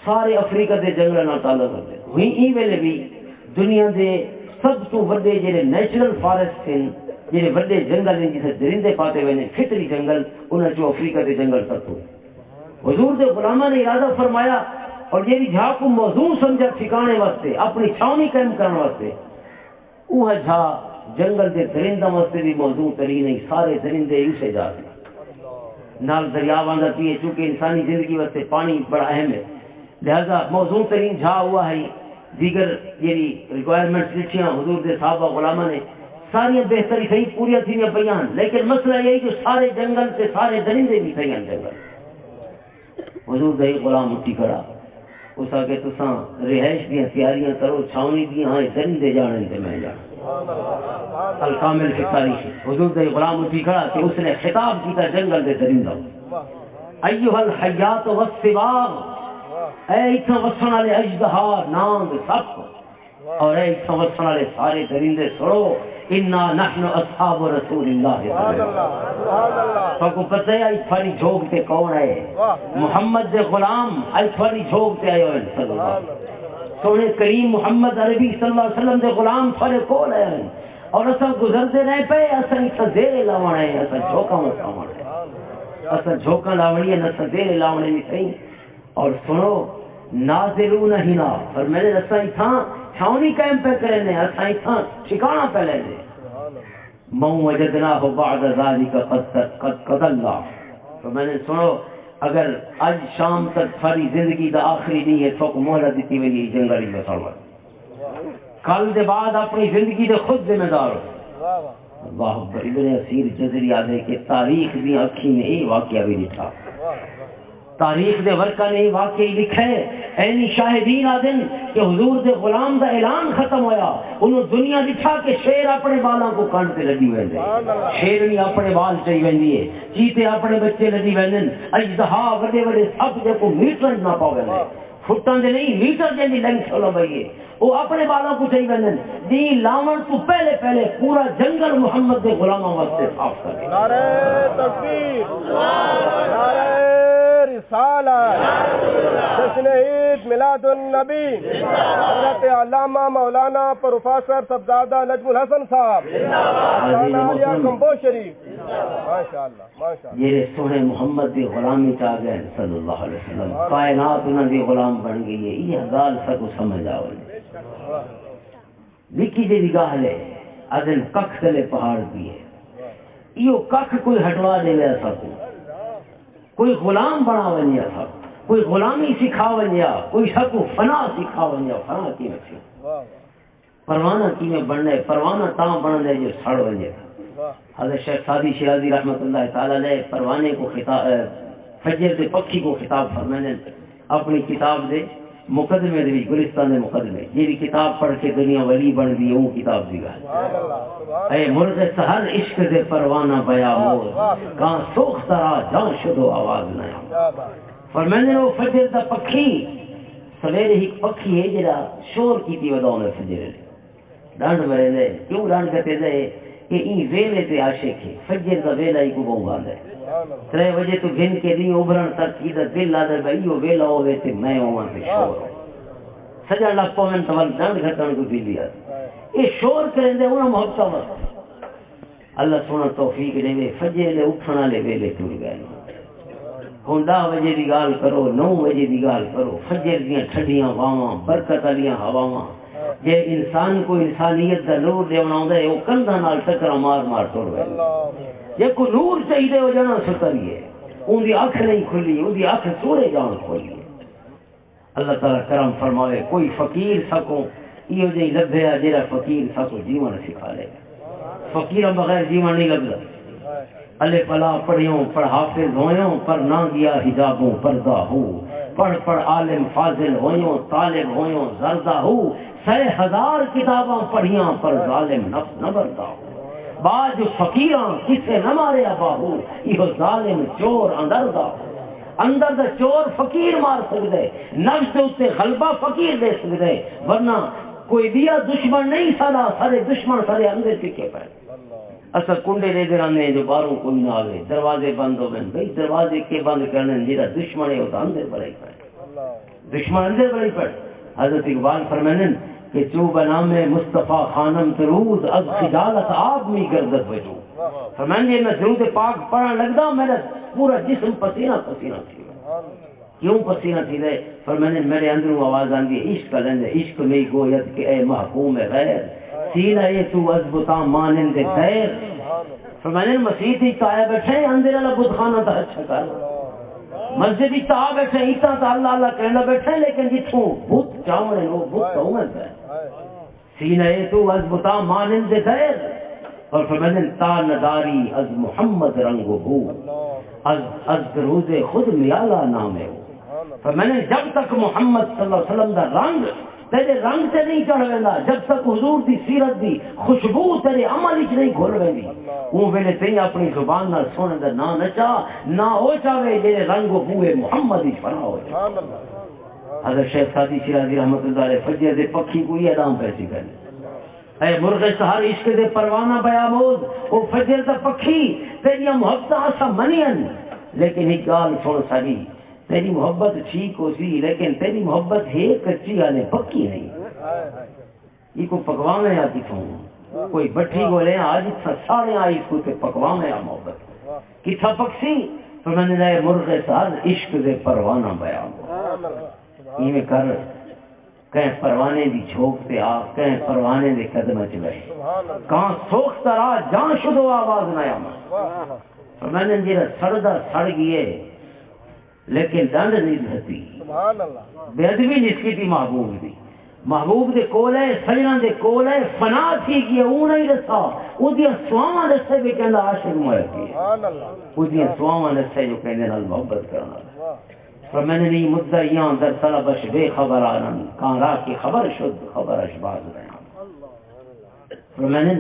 سارے افریقہ دے جنگل نال تعلق ہوتے ہیں، وہیں ای ویلے بھی دنیا دے سب تو بڑے جڑے نیچرل فارسٹ ہیں، جڑے بڑے جنگل ہیں جسے درندے پاتے ہوئے ہیں فطری جنگل، انہاں چوں افریقہ دے جنگل سب تو حضور دے غلاماں نے ارادہ فرمایا اور یہ جھا کو موضوع سمجھا ٹھکانے واسطے اپنی چھاونی قائم کرنے واسطے، وہ جھا جنگل دے درندہ واسطے بھی موضوع ترین نہیں، سارے درندے اسے جاتے نال دریا باندھا پیے، چونکہ انسانی زندگی واسطے پانی بڑا اہم ہے، لہذا موضوع ترین جھا ہوا ہے، دیگر یہ ریکوائرمنٹ لکھیاں حضور دے صحابہ غلامہ نے ساری بہتری صحیح پوریا تھی بیان، لیکن مسئلہ یہی کہ سارے جنگل سے سارے درندے بھی صحیح جنگل، حضور دے غلام اٹھی کھڑا اس آگے تساں رہائش دیاں تیاریاں کرو، چھاونی دیاں ہاں درندے جانے تے میں جانا، الکامل فی تاریخ حضور دے غلام اٹھی کھڑا کہ اس نے خطاب کیتا جنگل دے درندہ، ایھا الحیات والسباغ، اے اتنا وسن والے اژدہا نانگ سپ، اور اے اتنا وسن والے سارے درندے سنو، انا نحن اصحاب رسول اللہ صلی اللہ علیہ وسلم، تو کو پتہ ہے اج تھوڑی جھوک تے کون ہے، محمد دے غلام اج تھوڑی جھوک تے آئے ہوئے صلی اللہ علیہ وسلم، سونے کریم محمد عربی صلی اللہ علیہ وسلم دے غلام تھوڑے کول آئے ہیں، اور اصل گزرتے رہے پے، اصل اتنا دیر لاونا ہے، اصل جھوکا مساونا ہے، اصل جھوکا لاونی ہے، اصل دیر لاونے نہیں صحیح، اور سنو نازلون ہنا، اور میں نے اصل اتنا چھاونی قائم پہ کرے نے، اصل اتنا ٹھکانہ پہ لے دے، من وجدناہ بعد ذالک قد اللہ، تو میں نے سنو اگر آج شام تک ساری زندگی دا آخری نہیں ہے تو مہلت دیتی ہوئی جنگلی بساڑا، کل دے بعد اپنی زندگی دے خود ذمہ دار ہو، اللہ اکبر۔ ابن اسیر جزری آدھے کہ تاریخ دی اکھی نے یہ واقعہ بھی لکھا، تاریخ دے ورکا نے واقعی لکھے، اینی شاہدین آدن کہ حضور دے غلام دا اعلان ختم ہویا، انہوں دنیا دکھا کہ شیر اپنے بالاں کو کانٹے لگی ہوئے دے، شیرنی اپنے بال چاہی ویندی ہے، چیتے اپنے بچے لگی ویندن، اجدہا وڈے وڈے سب دے کو میٹر نہ پاوے دے، فٹاں دے نہیں میٹر دے دی لینگ چلو بھئیے، وہ اپنے بالاں کو چاہی ویندن، دی لاون تو پہلے پہلے پورا جنگل محمد دے غلاموں واسطے صاف کر دیا۔ نعرہ تکبیر، نعرہ رسالت، جشن عید میلاد النبی حضرت علامہ مولانا پروفیسر صاحبزادہ نجم الحسن صاحب کمبوز شریف. ماشاء اللہ ماشاء اللہ. یہ سونے محمد دی غلامی چاہ گئے صلی اللہ علیہ وسلم, کائنات انہوں دی غلام بن گئی ہے. یہ ہزار سکو سمجھ آؤ نکی جی نگاہ لے ادن ککھ تلے پہاڑ دیے یہ ککھ کوئی ہٹوا دے لیا سکو, کوئی غلام بنا ونیا سکو, کوئی غلامی سکھا ونیا, کوئی سکو فنا سکھا ونیا. فنا کی رکھے پروانہ کی میں بننے پروانہ تاں بن دے جو سڑ ونجے. حضرت شیخ سعدی شیرازی رحمۃ اللہ تعالی علیہ پروانے کو خطاب فجر دے پکھی کو خطاب فرمانے اپنی کتاب دے مقدمے دے گلستان دے مقدمے یہ کتاب پڑھ کے دنیا ولی بن دی وہ کتاب دی گل. اے مرغ سحر عشق دے پروانہ بیا مور کہاں سوخ ترا جان شدو آواز نہ. فرمانے وہ فجر دا پکھی سویرے ہی پکھی ہے جڑا شور کیتی وداؤں نے فجر ڈانڈ مرے دے کیوں ڈانڈ کرتے دے کہ این ویلے تے عاشق ہے. فجر دا ویلا ہی کو بونگا دے 3 بجے تو گن کے دی ابھرن تک کی دا دل لا دے بھائی وہ ویلا ہوے تے میں ہوواں تے شور سجا لگ پویں تول ڈانڈ گھٹن کو دی لیا یہ شور کرندے انہاں محبت وقت اللہ سونا توفیق دے فجر دے اٹھن والے ویلے ٹر گئے. ہن 10 بجے دی گال کرو 9 بجے دی گال کرو فجر دیاں ٹھڈیاں واواں برکت والیاں ہواواں جے انسان کو انسانیت دا نور دیونا ہوندا ہے وہ کندھاں نال ٹکرا مار مار ٹر وے. جے کو نور چاہیے ہو جانا ستریے ان دی اکھ نہیں کھلی ان دی اکھ سورے جان کھلی. اللہ تعالی کرم فرماوے کوئی فقیر سکو ایو جی لبھیا جڑا فقیر سکو جیون سکھا لے. فقیر بغیر جیون نہیں لبدا. الف بلا پڑھیوں پڑھ حافظ ہویوں پر نہ گیا حجابوں پردہ ہو, پڑھ پڑھ عالم فاضل ہویوں طالب ہویوں زردہ ہو, 100,000 کتاباں پڑھیاں پر ظالم نفس نہ بردا ہو. باج فقیراں کسے نہ مارے باہو یہ ظالم چور اندر دا ہو. اندر دا چور فقیر مار سکدے نفس دے اوتے غلبہ فقیر دے سکدے ورنہ کوئی دیا دشمن نہیں سارا سارے دشمن سارے اندر ٹکے پے. اصل کنڈے دے دے رہنے جو باہروں کوئی نہ آوے دروازے بند ہو گئے بھائی دروازے کے بند کرنے جیڑا دشمن ہے وہ تو اندر بڑے پڑے دشمن اندر بڑے پڑے. حضرت اقبال فرمائیں کہ چوب نام مصطفیٰ خانم تروز از خجالت آب میں گردت وجود. فرمائیں یہ میں درود پاک پڑھا لگتا میرا پورا جسم پسینہ پسینہ تھی. کیوں پسینہ تھی رہے؟ فرمائیں میرے اندروں آواز آندی عشق لندے عشق میں گوید کہ اے محکوم غیر سینہ یہ تو از بتا مانند غیر. فرمائیں مسیح تھی تایا بیٹھے اندر اللہ بتخانہ تا اچھا کر مسجد ہی تا بیٹھے ایتا تا اللہ اللہ کہنا بیٹھے لیکن جتوں بت چاونے وہ بت تو امت ہے سینہ یہ تو از بتا مانند غیر. اور فرمائیں تا نداری از محمد رنگ ہو از روز خود میالا نام ہے. فرمائیں جب تک محمد صلی اللہ علیہ وسلم دا رنگ تیرے رنگ سے نہیں چڑھ ویندا جب تک حضور دی سیرت دی خوشبو تیرے عمل وچ نہیں گھل ویندی اون ویلے تیں اپنی زبان نال سونے دا نام نہ چاہ نہ ہو چاہے جے رنگ و بوئے محمد وچ فنا ہو. حضرت شیخ سعدی شیرازی رحمۃ اللہ علیہ فجر دے پکھی کوئی ادام پیسی کرنے اے مرغ سحر عشق دے پروانہ بیاموز او فجر دا پکھی تیری محبت اسا منین لیکن ایک گال سن ساری تیری محبت ٹھیک ہو سی لیکن تیری محبت ہے کچی آنے پکی نہیں. یہ کو پکوانے آتی تھوں کوئی بٹھی بولے آج ساڑے آئی کو تے پکوانے آ محبت کتھا پکسی تو میں نے لائے مرغ سحر عشق دے پروانہ بیاموز. یہ کر کہیں پروانے دی جھوک تے آ کہیں پروانے دے قدم چ گئے کہاں سوکھتا رہا جان شدو آواز نہ آما. میں نے جیرا سڑدا سڑ گئے لیکن ڈنڈ نہیں دھتی بے ادبی نسکی تھی محبوب دی. محبوب دے کول ہے سجنا دے کول ہے فنا تھی کہ اون نہیں رسا او دی سواواں رسے بھی کہندا عاشق مویا کی او دی سواواں رسے جو کہندے نال محبت کرنا. فرمانے نہیں مدعیاں در طلبش بے خبر آنن کان را کی خبر شد خبر اشباز بیان. فرمانے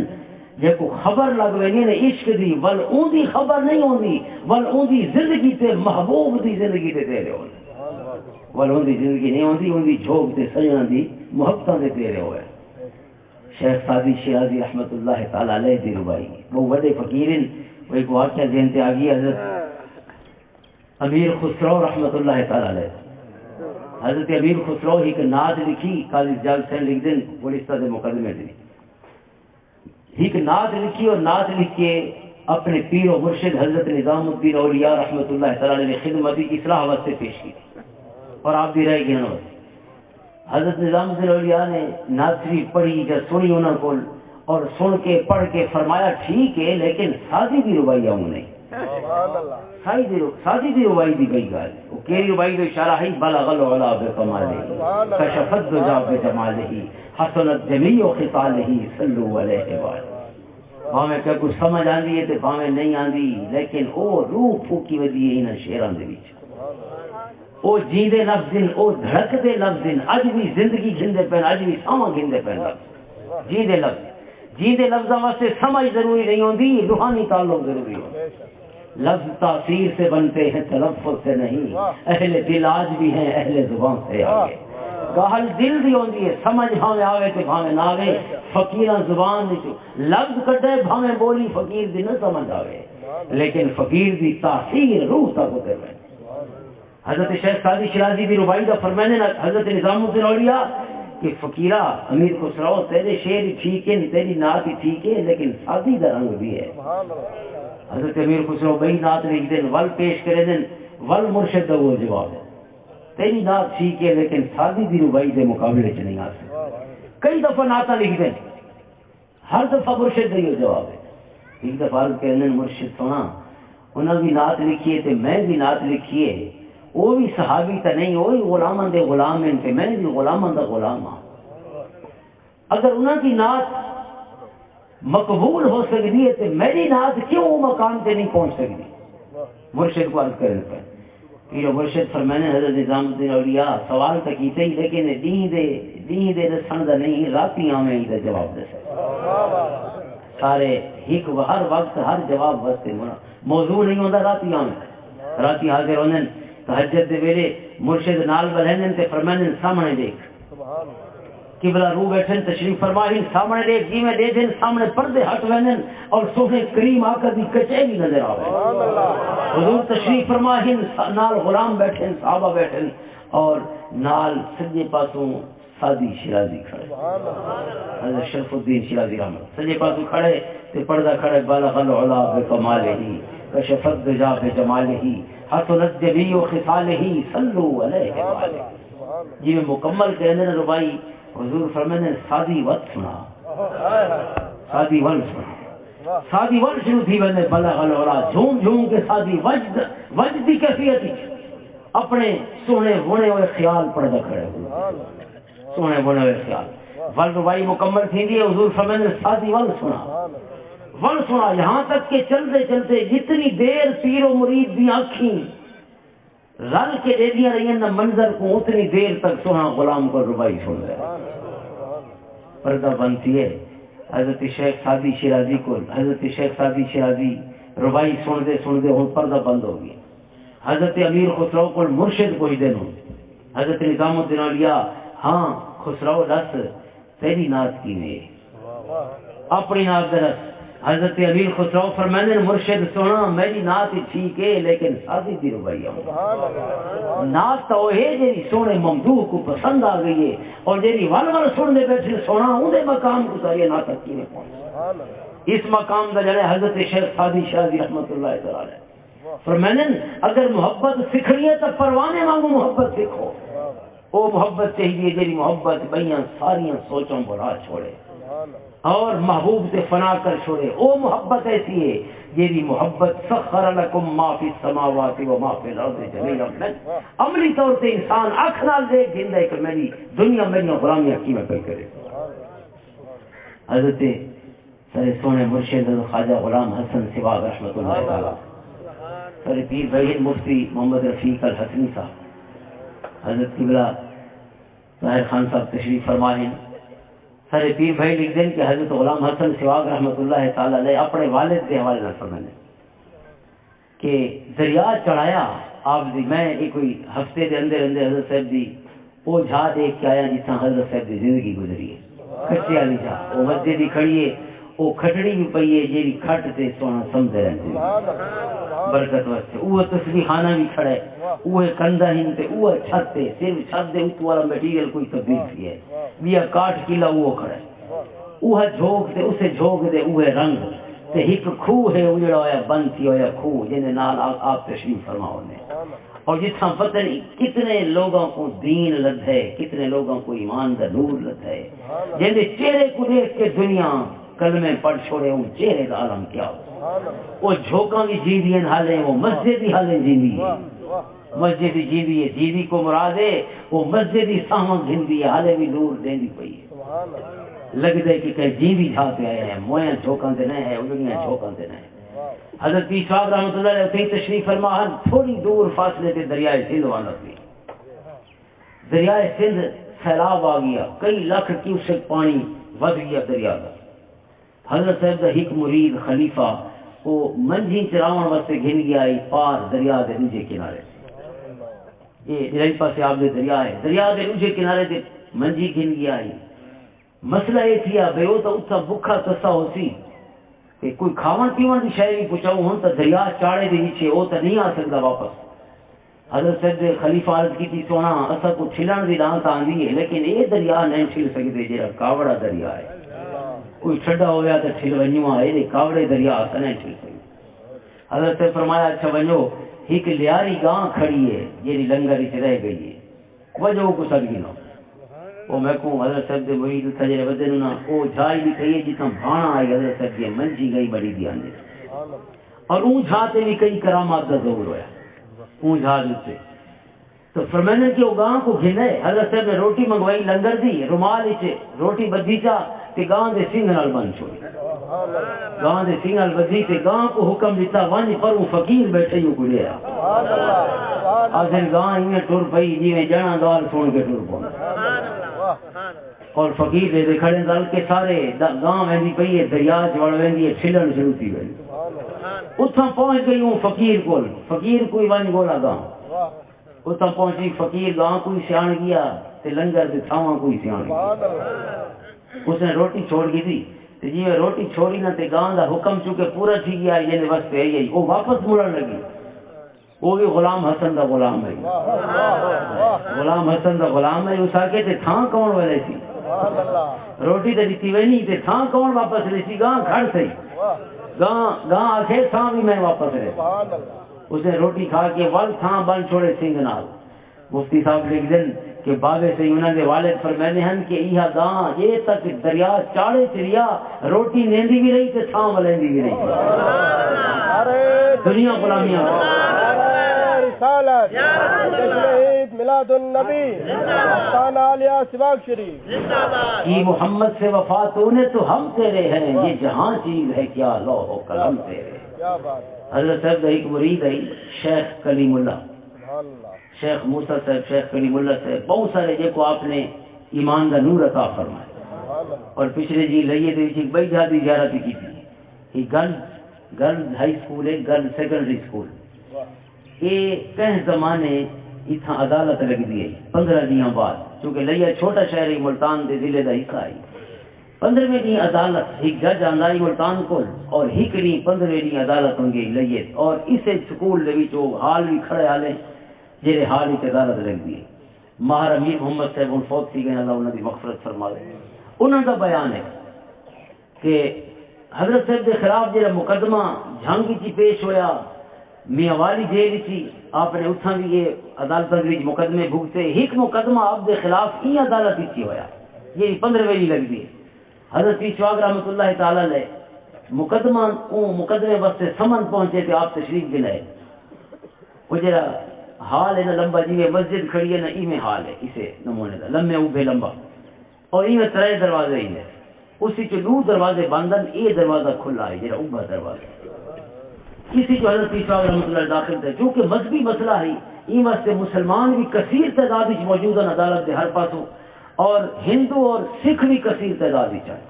جے کو خبر لگوے نہیں عشق دی ول اون دی خبر نہیں ہوندی ول اون دی زندگی تے محبوب دی زندگی تے تیرے ہوندی ول اون دی زندگی نہیں ہوندی اون دی جھوک تے سجنا دی محبتاں دے تیرے ہوئے. شیخ سعدی شیرازی رحمۃ اللہ تعالی علیہ دی ربائی وہ بڑے فقیرن وہ ایک واقعہ ذہن تے آ گئی. حضرت امیر خسرو رحمۃ اللہ تعالی علیہ حضرت امیر خسرو ایک نعت لکھی قاضی جال سے لکھ دیں گلستہ کے مقدمے دی ایک نعت لکھی اور نعت لکھ کے اپنے پیر و مرشد حضرت نظام الدین اولیاء رحمۃ اللہ تعالی علیہ خدمت کی اصلاح واسطے پیش کی اور آپ بھی رہ گئے نا حضرت نظام الدین اولیاء نے نعت شریف پڑھی یا سنی انہوں کو اور سن کے پڑھ کے فرمایا ٹھیک ہے لیکن سادی دی ربائی آؤں نہیں سادی دی ربائی دی گئی گال وہ کیری ربائی کا اشارہ ہے بلغ العلا بکمالہ کشفت دجا بجمالہ حسنت جمیع خصالہ صلو علیہ وآلہ بھاویں کہ کچھ سمجھ آندی ہے تے بھاویں نہیں آندی لیکن او روح پھوکی ودی ہے انہاں شعراں دے وچ او جیندے لفظ او دھڑکدے لفظ اج بھی زندگی گھندے پین اج بھی ساواں گھندے پین جیندے لفظاں واسطے سمجھ ضروری نہیں ہوندی روحانی تعلق ضروری ہے لفظ تاثیر سے بنتے ہیں تلفظ سے نہیں اہل دل آج بھی ہیں اہل زبان سے آگے گاہل دل دی ہوندی ہے سمجھ بھاویں آوے تے بھاویں نہ آوے فقیراں زبان دی لفظ کڈے بھاویں بولی فقیر دی نہ سمجھ آوے لیکن فقیر دی تاثیر روح تک اتر ہے حضرت شیخ سعدی شیرازی بھی ربائی دا فرمانے نا حضرت نظام الدین اولیاء کہ فقیرہ امیر خسرو تیرے شعر ٹھیک ہے تیری نعت ٹھیک ہے لیکن سادی دا رنگ بھی ہے حضرت امیر خسرو بھائی نعت لکھ دیں ول پیش کرے دیں ول مرشد دا وہ جواب ہے تیری نعت ٹھیک ہے لیکن سادی دی ربائی دے مقابلے چ نہیں آ سکتی کئی دفعہ نعتاں لکھ دیں ہر دفعہ مرشد دا یہ جواب ہے ایک دفعہ کہنے مرشد سونا انہوں بھی نعت لکھی ہے تے میں بھی نعت لکھی ہے وہ بھی صحابی تا نہیں وہی غلاماں دے غلام ہیں کہ میں بھی غلاماں دا غلام ہاں اگر انہوں کی نعت مقبول ہو سکتی ہے تو میری نعت کیوں وہ مقام تے نہیں پہنچ سکتی مرشد کو عرض کرنے پر پیر مرشد فرمانے حضرت نظام الدین اولیاء سوال تو کیتے ہی لیکن دین دے رسن دا نہیں راتی آمیں ہی دا جواب دے سکتے سارے ہک ہر وقت ہر جواب واسطے موضوع نہیں ہوتا راتی آمیں راتی حاضر ہونے تہجد دے ویلے مرشد نال بلہنن تے فرمانے سامنے دیکھ قبلہ رو بیٹھن تشریف فرمائیں سامنے دیکھ جی میں دیکھیں سامنے پردے ہٹ وینن اور سونے کریم آقا دی کچہری نظر آوے حضور تشریف فرمائیں نال غلام بیٹھیں صحابہ بیٹھیں اور نال سجے پاسوں سادی شیرازی کھڑے حضرت شرف الدین شیرازی رحمت سجے پاسوں کھڑے تے پردہ کھڑے بالغ العلا بکمالہ کشفت دجا بجمالہ حسنت جمیع خصالہ صلو علیہ وآلہ جی میں مکمل کہنے ربائی حضور فرمانے سادی وقت سنا سادی ون سنا سادی ون شروع تھی میں نے بلغ العلا جھوم جھوم کے سادی وجد کی کیفیت اپنے سونے ہونے ہوئے خیال پڑھتا کھڑے سونے ہونے ہوئے خیال ول ربائی مکمل تھی دی حضور فرمانے سادی ون سنا یہاں تک کہ چلتے چلتے جتنی دیر پیر و مرید دی آنکھیں رل کے دے دیا رہی نہ منظر کو اتنی دیر تک سونا غلام کو ربائی سن رہا پردہ بنتی ہے حضرت شیخ سعدی شیرازی کو حضرت شیخ سعدی شیرازی ربائی سن دے ہوں پردہ بند ہو گیا حضرت امیر خسرو کو مرشد کوئی دن ہوں حضرت نظام الدین اولیاء ہاں خسرو رس تیری ناز کی میں اپنی ناز رس حضرت امیر خسرو فرمانے مرشد سونا میری نعت ٹھیک ہے لیکن سادی دی ربائی آؤں نعت تو ہے جی سونے ممدوح کو پسند آ گئی ہے اور جی ول ول سننے بیٹھے سونا اندے مقام کو ساری نعت کی میں پہنچ اس مقام دا جڑے حضرت شیخ سعدی شیرازی رحمۃ اللہ تعالی فرمانے اگر محبت سیکھنی ہے تو پروانے وانگو محبت سیکھو وہ محبت چاہیے جی محبت بھائیاں ساریاں سوچوں بڑا چھوڑے اور محبوب سے فنا کر چھوڑے وہ محبت ایسی ہے یہ محبت سخر لکم ما فی السماوات و ما فی الارض جميعا عملی طور سے انسان آنکھ نال دیکھ گندا ہے کہ میری دنیا میری غلامی کی میں پہ کرے حضرت سر سونے مرشد خواجہ غلام حسن سواگ رحمۃ اللہ تعالی سر پیر بھائی مفتی محمد رفیق الحسنی صاحب حضرت قبلہ طاہر خان صاحب تشریف فرمائیں سارے پیر بھائی لکھ دیں کہ حضرت غلام حسن سواگ رحمۃ اللہ تعالی علیہ اپنے والد کے حوالے نہ سمجھنے کہ دریا چڑھایا آپ دی میں ایک کوئی ہفتے دے اندر حضرت صاحب دی وہ جھا دیکھ کے آیا جس طرح حضرت صاحب دی زندگی گزری ہے کچے والی جھا وہ مسجد ہی کھڑی ہے وہ کھٹڑی بھی پئی ہے جیڑی کھٹ تے سونا سمجھ رہندی برکت واسطے وہ تسبیح خانہ بھی کھڑا ہے وہ کندا ہن تے وہ چھت تے صرف چھت دے اوپر والا میٹیریل کوئی تبدیل تھی ہے بیا کاٹ کیلا وہ کھڑا ہے وہ جھوک تے اسے جھوک دے وہ رنگ تے ایک کھوہ ہے اجڑا ہویا بند تھی ہویا کھوہ جن نال آپ تشریف فرماؤ نے اور جتنا پتہ نہیں کتنے لوگوں کو دین لدھے کتنے لوگوں کو ایمان دا نور لدھے جن چہرے کو دیکھ کے دنیا کلمے پڑھ چھوڑے ان چہرے کا عالم کیا ہو وہ جھوکاں بھی جی دین حالیں وہ مسجد بھی حالیں جیندی ہے مسجد جیندی ہے جیندی کو مراد ہے وہ مسجد ہی سامان گھندی ہے حالے بھی نور دیندی پئی ہے لگ دے کہ کہیں جیندی جھاتے آئے ہیں مویاں جھوکاں دے نہیں ہے اجڑیاں جھوکاں دے نہیں حضرت صاحب رحمۃ اللہ علیہ اتنی تشریف فرما تھوڑی دور فاصلے تے دریائے سندھ والا تھی دریائے سندھ سیلاب آ گیا کئی لاکھ کیوسک پانی ود گیا دریا کا حضرت صاحب کا ایک مرید خلیفہ وہ منجھی چراون واسطے گھن گیا پار دریا دے دوجے کنارے یہ درائی پاسے آپ دے دریا ہے دریا دے دوجے کنارے تے منجھی گھن گیا مسئلہ یہ تھیا بے وہ تو اتھا بکھا تسا ہو سی کہ کوئی کھاون پیون کی شے بھی پوچھاؤ ہن تو دریا چاڑے دے نیچے وہ تو نہیں آ سکتا واپس حضرت صاحب دے خلیفہ عرض کی سونا اسا کو چھلن دی دانت آندی ہے لیکن یہ دریا نہیں چھل سکتے جڑا کاوڑا دریا ہے کوئی ٹھڈا ہوا تو چھل ونجو ہے کاوڑے دریا اسا نہیں چھل سکتے حضرت صاحب فرمایا اچھا ونجو ایک لیاری گاں کھڑی ہے جیڑی لنگر وچ رہ گئی ہے وجو کو سڑگی نہ وہ میں کو حضرت صاحب دے مرید تھا جڑے ودے نا او جھائی بھی کئی جتنا بھانا آئی حضرت صاحب دی منجی گئی بڑی دی آندے اور اون جھاتے بھی کئی کرامات دا ظہور ہویا اون جھاج سے تو فرمانے کہ وہ گاں کو گھنے حضرت صاحب نے روٹی منگوائی لنگر دی رومال وچ روٹی بدھی چا تے گاں دے سنگ نال بن چھوڑی گاں دے سنگ نال بدھی تے گاں کو حکم دیتا ون پر وہ فقیر بیٹھے یوں کو لیا آخر گاں ہی ٹر پئی جی جنا گال سن کے ٹر پا اور فقیر دے کھڑے دل کے سارے گاں ویندی پئی ہے دریا چ وڑ ویندی ہے چھلن شروع تھی گئی اتھاں پہنچ گئی ہوں فقیر کول فقیر کوئی ون گولا گاں اتھاں پہنچی فقیر گاں کوئی سیاح گیا تے لنگر دے تھاواں کوئی سیاح گیا اس نے روٹی چھوڑ گئی تھی تے جی روٹی چھوڑی نہ تے گاں دا حکم چونکہ پورا تھی گیا یہ واسطے ہے یہی وہ واپس مڑن لگی وہ بھی غلام حسن دا غلام ہے غلام حسن دا غلام ہے اس آگے تے تھاں کون والے سی روٹی تے دیتی وینی تے تھاں کون واپس لے سی گاں کھڑ سی گاں آخے تھاں بھی میں واپس رہے اس نے روٹی کھا کے ول تھاں بن چھوڑے سنگ نال مفتی صاحب لکھ دن کہ بابے سے انہوں نے والد فرمانے ہیں کہ یہ گاں یہ تک دریا چاڑے چریا روٹی نیندی بھی رہی تے تھاں ولیندی بھی رہی دنیا غلامیاں رسالت شہید میلاد النبی آستانہ عالیہ سواگ شریف یہ محمد سے وفات ہونے تو ہم تیرے ہیں یہ جہاں چیز ہے کیا لوح و قلم تیرے حضرت صاحب کا ایک مرید ہے شیخ کلیم اللہ شیخ موسیٰ صاحب شیخ کلیم اللہ صاحب بہت سارے جے کو آپ نے ایمان کا نور عطا فرمائے اور پچھلے جی لئیے تو ایک بڑی جہادی زیارت کی تھی یہ گرلز ہائی سکول ہے گرلز سیکنڈری سکول یہ کہیں زمانے اتنا عدالت لگ دی ہے 15 دن بعد چونکہ لئیے چھوٹا شہر ہے ملتان دے ضلع کا حصہ ہے 15ویں دن عدالت ایک جج آندا ہے ملتان کو اور ایک دن 15ویں دن عدالت ہوں گے لئیے اور اسے سکول دے وچ وہ حال بھی کھڑے حالے جہے حال وچ عدالت لگ دی ہے ماہر امیر محمد صاحب ان فوت تھی گئے اللہ انہاں دی مغفرت فرمائے انہاں دا بیان ہے کہ حضرت صاحب دے خلاف جڑا مقدمہ جھنگ وچ پیش ہویا میاں والی جیل تھی آپ نے اتھاں بھی یہ عدالت وچ مقدمے بھگتے ایک مقدمہ آپ دے خلاف ہی عدالت وچ ہویا یہ 15ویں دن لگ دی حضرت شواگ رحمۃ اللہ تعالی علیہ مقدمے واسطے سمن پہنچے تھے آپ تشریف بھی لائے وہ جرا حال ہے نا لمبا جی مسجد کھڑی ہے نا ایویں حال ہے اسے نمونے کا لمبے اوبے لمبا اور ایویں 3 دروازے ہی ہے اسی چ 2 دروازے بندن یہ دروازہ کھلا ہے جرا اوبا دروازہ کسی جو حضرت شواگ رحمۃ اللہ داخل تھے چونکہ مذہبی مسئلہ ہے این واسطے مسلمان بھی کثیر تعداد وچ موجود ہیں عدالت کے ہر پاسوں اور ہندو اور سکھ بھی کثیر تعداد وچ ہیں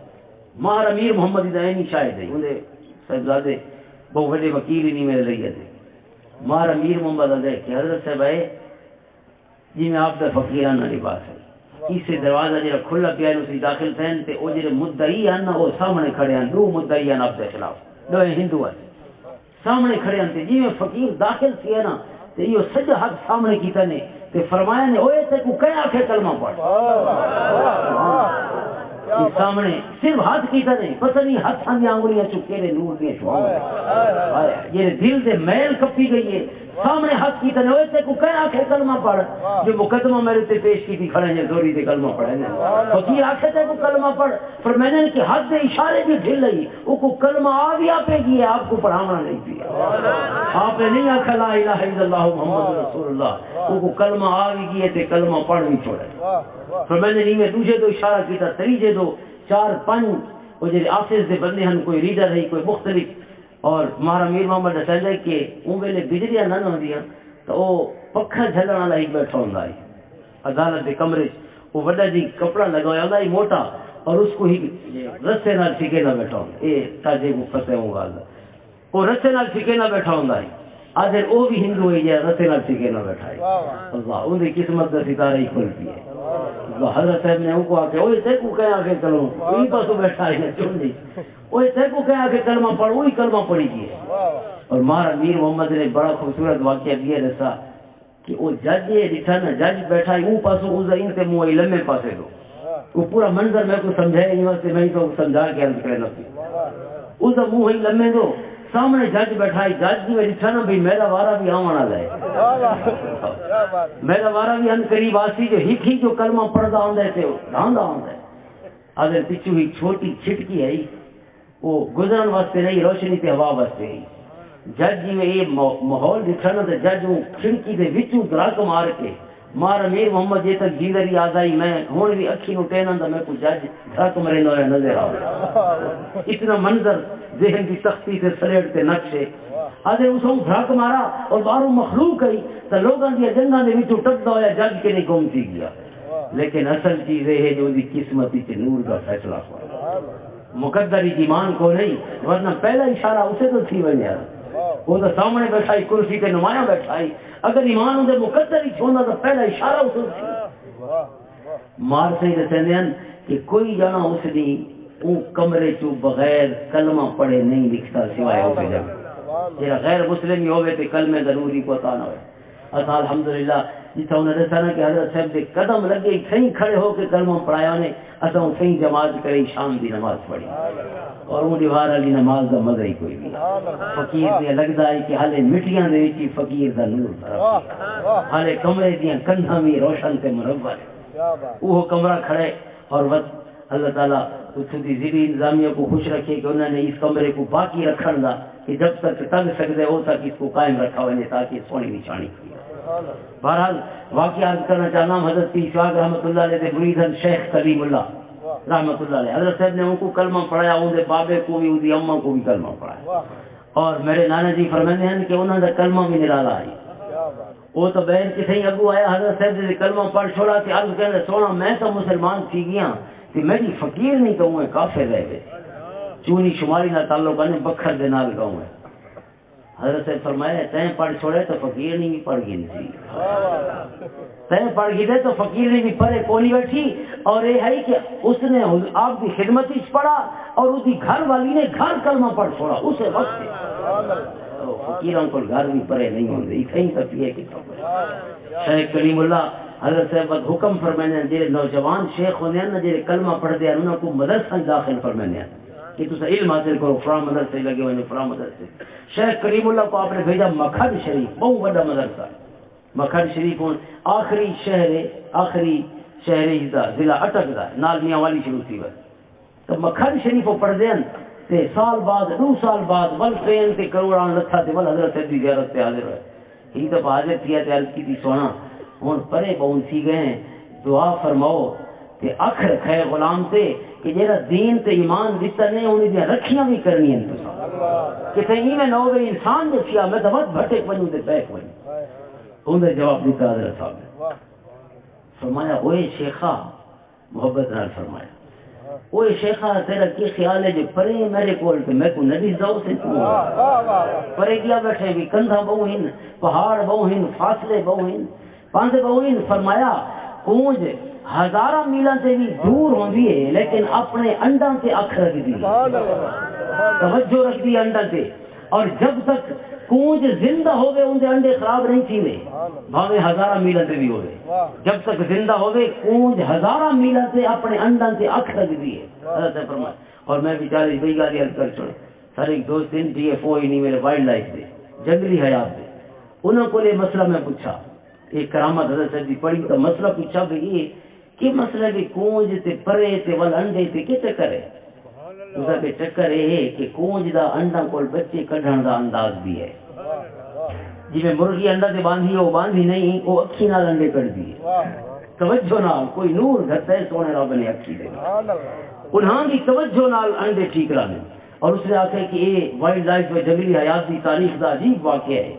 ماہر امیر محمد دینی شاہد ہے انہیں صاحبزادے بہت بڑے وکیل ہی نہیں میرے لئے تھے ماہر امیر محمد علیہ کہ حضرت صاحب ہے جی میں آپ کا فقیرانہ لباس ہے اسے دروازہ جڑا کھلا پیا اسی داخل تھین تے او جڑے مدعی ہیں نا وہ سامنے کھڑے ہیں، دو مدعی ہیں اپ دے خلاف، دو ہندو ہیں سامنے کھڑے ہیں تے جویں فقیر داخل تھی نا تے یہ سجا ہاتھ سامنے کیتا نے تے فرمایا نے اوے تے کو کہیا کہ کلمہ پڑھ سامنے صرف ہاتھ کیتا نہیں، پتہ نہیں ہاتھاں دی انگلیاں چکے نے نور دی شعاع یہ دل دے میل کپی گئی ہے، سامنے ہاتھ کیتا نے اوے تے کو کہیا کہ کلمہ پڑھ، جو مقدمہ میرے تے پیش کی تھی کھڑے ہیں زوری دے کلمہ پڑھے نے فقیر آکھے تے کو کلمہ پڑھ، پر میں نے کہ ہاتھ دے اشارے بھی ڈھل لئی او کو کلمہ آ گیا پہ گیا، آپ کو پڑھانا نہیں پیا، آپ نے نہیں آکھا لا الہ الا اللہ محمد رسول اللہ، او کو کلمہ آ بھی گیا تے کلمہ پڑھ بھی چھوڑے، پھر میں نے نہیں دوسرے دو اشارہ کیتا، تیجے دو چار پنج وہ جڑے آفس دے بندے ہیں، کوئی ریڈر ہے کوئی مختلف، اور مارا میر محمد دسندا ہے کہ اون ویلے بجلیاں نہ ہوندیاں تو او پکھا جھلن والا ہی بیٹھا ہوندا ہے عدالت دے کمرے وہ بڑا جی کپڑا لگایا ہوندا ہے موٹا، اور اس کو ہی رسے نال ٹھیکے نہ بیٹھا ہوندا اے تاجے کو پتہ ہوں گا وہ رسے نال ٹھیکے نہ بیٹھا ہوندا ہے، آدھے او بھی ہندو ہے یا رسے نال ٹھیکے نہ بیٹھا ہے، اللہ ان دی قسمت دا ستارہ ہی کھلتی ہے۔ حضرت صاحب نے ان کو آ کے اوے تے کو کہا کہ چلو یہی پاسو بیٹھا ہے چن دی اوے تے کو کہا کہ کلمہ پڑھ، وہی کلمہ پڑھی گیا، اور مارا میر محمد نے بڑا خوبصورت واقعہ دیا رسا کہ وہ جج یہ ڈٹھا نا جج بیٹھا ہے اون پاسو اس ان تے منہ لمے پاسے دو، وہ پورا منظر میں کو سمجھایا نہیں واسطے میں تو سمجھا کے عرض کرنا سی اس دا منہ ہی لمے دو، سامنے جج بیٹھا ہے، جج جی ڈٹھا نا بھئی میرا وارا بھی آونا لائے، میرا وارا بھی ان قریب آسی جو ہی جو کلمہ پڑھدا ہوندا ہے تے ڈھاندا ہوندا ہے، اگر پچھو ہی چھوٹی چھٹکی ہے وہ گزرن واسطے نہیں روشنی تے ہوا واسطے ہے، جج جی یہ ماحول دکھا نا تے جج کھڑکی دے وچوں گراک مار کے مار میر محمد جے تک جیندری آزائی میں ہن بھی اکھی نو ٹیندا میں کو جج گراک مرے نظر آ اتنا منظر ذہن کی سختی سے سریڑ کے نقشے آدھے اس کو دھڑک مارا اور بارو مخلوق گئی تو لوگوں کی جنگاں دے وچوں ٹپدا ہویا جج کے نہیں گم تھی گیا، لیکن اصل چیز یہ ہے جو دی قسمت وچ نور کا فیصلہ ہوا، مقدر ایمان کو نہیں، ورنہ پہلا اشارہ اسے تو تھی ونیا وہ تو سامنے بیٹھا ہی کرسی تے نمایاں بیٹھا ہی، اگر ایمان اندر مقدر ہی چھوندا تو پہلا اشارہ اسے تھی مار سے دسندے ہیں کہ کوئی جانا اس دی اون کمرے چوں بغیر کلمہ پڑھے نہیں لکھتا سوائے اسے جب جڑا غیر مسلم ہی ہوئے تے کلمے ضروری پتہ نہ ہوئے، اسا الحمدللہ جتھا انہوں نے دسنا کہ حضرت صاحب دے قدم لگے کہیں کھڑے ہو کے کلمہ پڑھایا نے اسا صحیح جماعت کرے شام دی نماز پڑھی، اور وہ دیوار والی نماز دا مزہ ہی کوئی نہیں، فقیر دے لگدا ہے کہ حالے مٹیاں دے وچ فقیر دا نور طرف حالے کمرے دیاں کندھاں بھی روشن تے منور وہ کمرہ کھڑے، اور بس اللہ تعالیٰ اس کی ذری انتظامیہ کو خوش رکھے کہ انہوں نے اس کمرے کو باقی رکھن دا کہ جب تک تگ سکتے ہو تک اس کو قائم رکھا ہوئے تاکہ سونی نشانی کی۔ بہرحال واقعہ عرض کرنا چاہنا ہوں، حضرت پیر سواگ رحمۃ اللہ علیہ کے مریدن شیخ کلیم اللہ رحمۃ اللہ علیہ، حضرت صاحب نے ان کو کلمہ پڑھایا، ان کے بابے کو بھی ان کی اماں کو بھی کلمہ پڑھایا، اور میرے نانا جی فرماتے ہیں کہ انہوں نے کلمہ بھی نرالا ہے، وہ تو بہن کسی اگو آیا حضرت صاحب نے کلمہ پڑھ چھوڑا کہ عرض کہنے سونا میں تو مسلمان تھی گیا کہ میری فقیر نہیں کہوں ہے کافر رہ گئے، چونی شماری نہ تعلق ہے بکھر دے نال کہوں ہے، حضرت صاحب فرمایا تین پڑھ چھوڑے تو فقیر نہیں بھی پڑھ گئی تھی، تین پڑھ گئی تو فقیر نہیں بھی پڑھے کونی بیٹھی، اور یہ ہے کہ اس نے آپ کی خدمت ہی پڑھا اور اس کی گھر والی نے گھر کلمہ پڑھ چھوڑا اسے وقت فقیروں کو گھر بھی پڑے نہیں ہوندے کہیں تک یہ کہ شیخ کلیم اللہ حضرت صاحب حکم فرمانے جڑے نوجوان شیخ ہوندے ہیں نا جڑے کلمہ پڑھدے ہیں انہاں کو مدرسہ داخل فرمانے ہیں کہ تسا علم حاصل کرو، فلاں مدرسے لگے ہوئے فلاں مدرسے۔ شیخ کلیم اللہ کو آپ نے بھیجا مکھڈ شریف، بہت بڑا مدرسہ مکھڈ شریف آخری شہر ضلع اٹک دا نال میاں والی شروع تھی بس، تو مکھڈ شریف پڑھدے ہیں تے سال بعد 2 سال بعد ول ٹرین تے کروڑاں لکھا تے ول حضرت دی زیارت تے حاضر ہوئے، ہی تو حاضر کیا تے عرض کی تھی سونا ہن پرے بہن سی گئے دعا فرماؤ تے اکھ رکھے غلام تے کہ جیڑا دین تے ایمان دیتا نہیں انہاں دی رکھیاں بھی کرنی ہیں تساں کہ تے میں نہ ہوے انسان دسیا میں تو بس بھٹے ونجو تے بیٹھ ونجو، انہوں نے جواب دیتا حضرت صاحب نے فرمایا ہوئے شیخا محبت نال فرمایا اوے شیخا تیرا کی خیال ہے جو پرے میرے کول تے میں کو نبی زاؤ سے پرے کیا بیٹھے بھی کندھا بہو ہن پہاڑ بہو ہن فاصلے بہو ہن پاندے بہو ہن، فرمایا کونج ہزارہ میلاں سے بھی دور ہوندی ہے لیکن اپنے انڈاں سے اکھ رکھ دی، توجہ رکھ دی انڈاں سے، اور جب تک کونج زندہ ہوگے ان کے انڈے خراب نہیں تھیندے، بھاوے ہزارہ میلاں سے بھی ہوگے، جب تک زندہ ہوگے کونج ہزارہ میلاں سے اپنے انڈاں سے اکھ رکھ دی ہے، حضرت نے فرمایا۔ اور میں بیچارے بئی گالی عرض کر چھوڑ سارے ایک دوست دن ڈی ایف او ہی نہیں میرے وائلڈ لائف دے جنگلی حیات دے، انہوں کو یہ مسئلہ میں پوچھا، ایک کرامت حضرت صاحب دی پڑھی تو مسئلہ پوچھا بھئی یہ کہ مسئلہ کہ کونج تے پرے تے ول انڈے تے کی چکر ہے؟ اس کا چکر یہ ہے کہ کونج دا انڈا کول بچے کڈھن دا انداز بھی ہے، جی میں مرغی انڈا تے باندھی وہ باندھی نہیں، وہ اکھی نال انڈے کڈ دی ہے، توجہ نال کوئی نور گھتا ہے سونے رب نے اکھی دے، انہاں دی توجہ نال انڈے ٹھیک رہنے۔ اور اس نے آخر کہ یہ وائلڈ لائف و جنگلی حیات کی تاریخ کا عجیب واقعہ ہے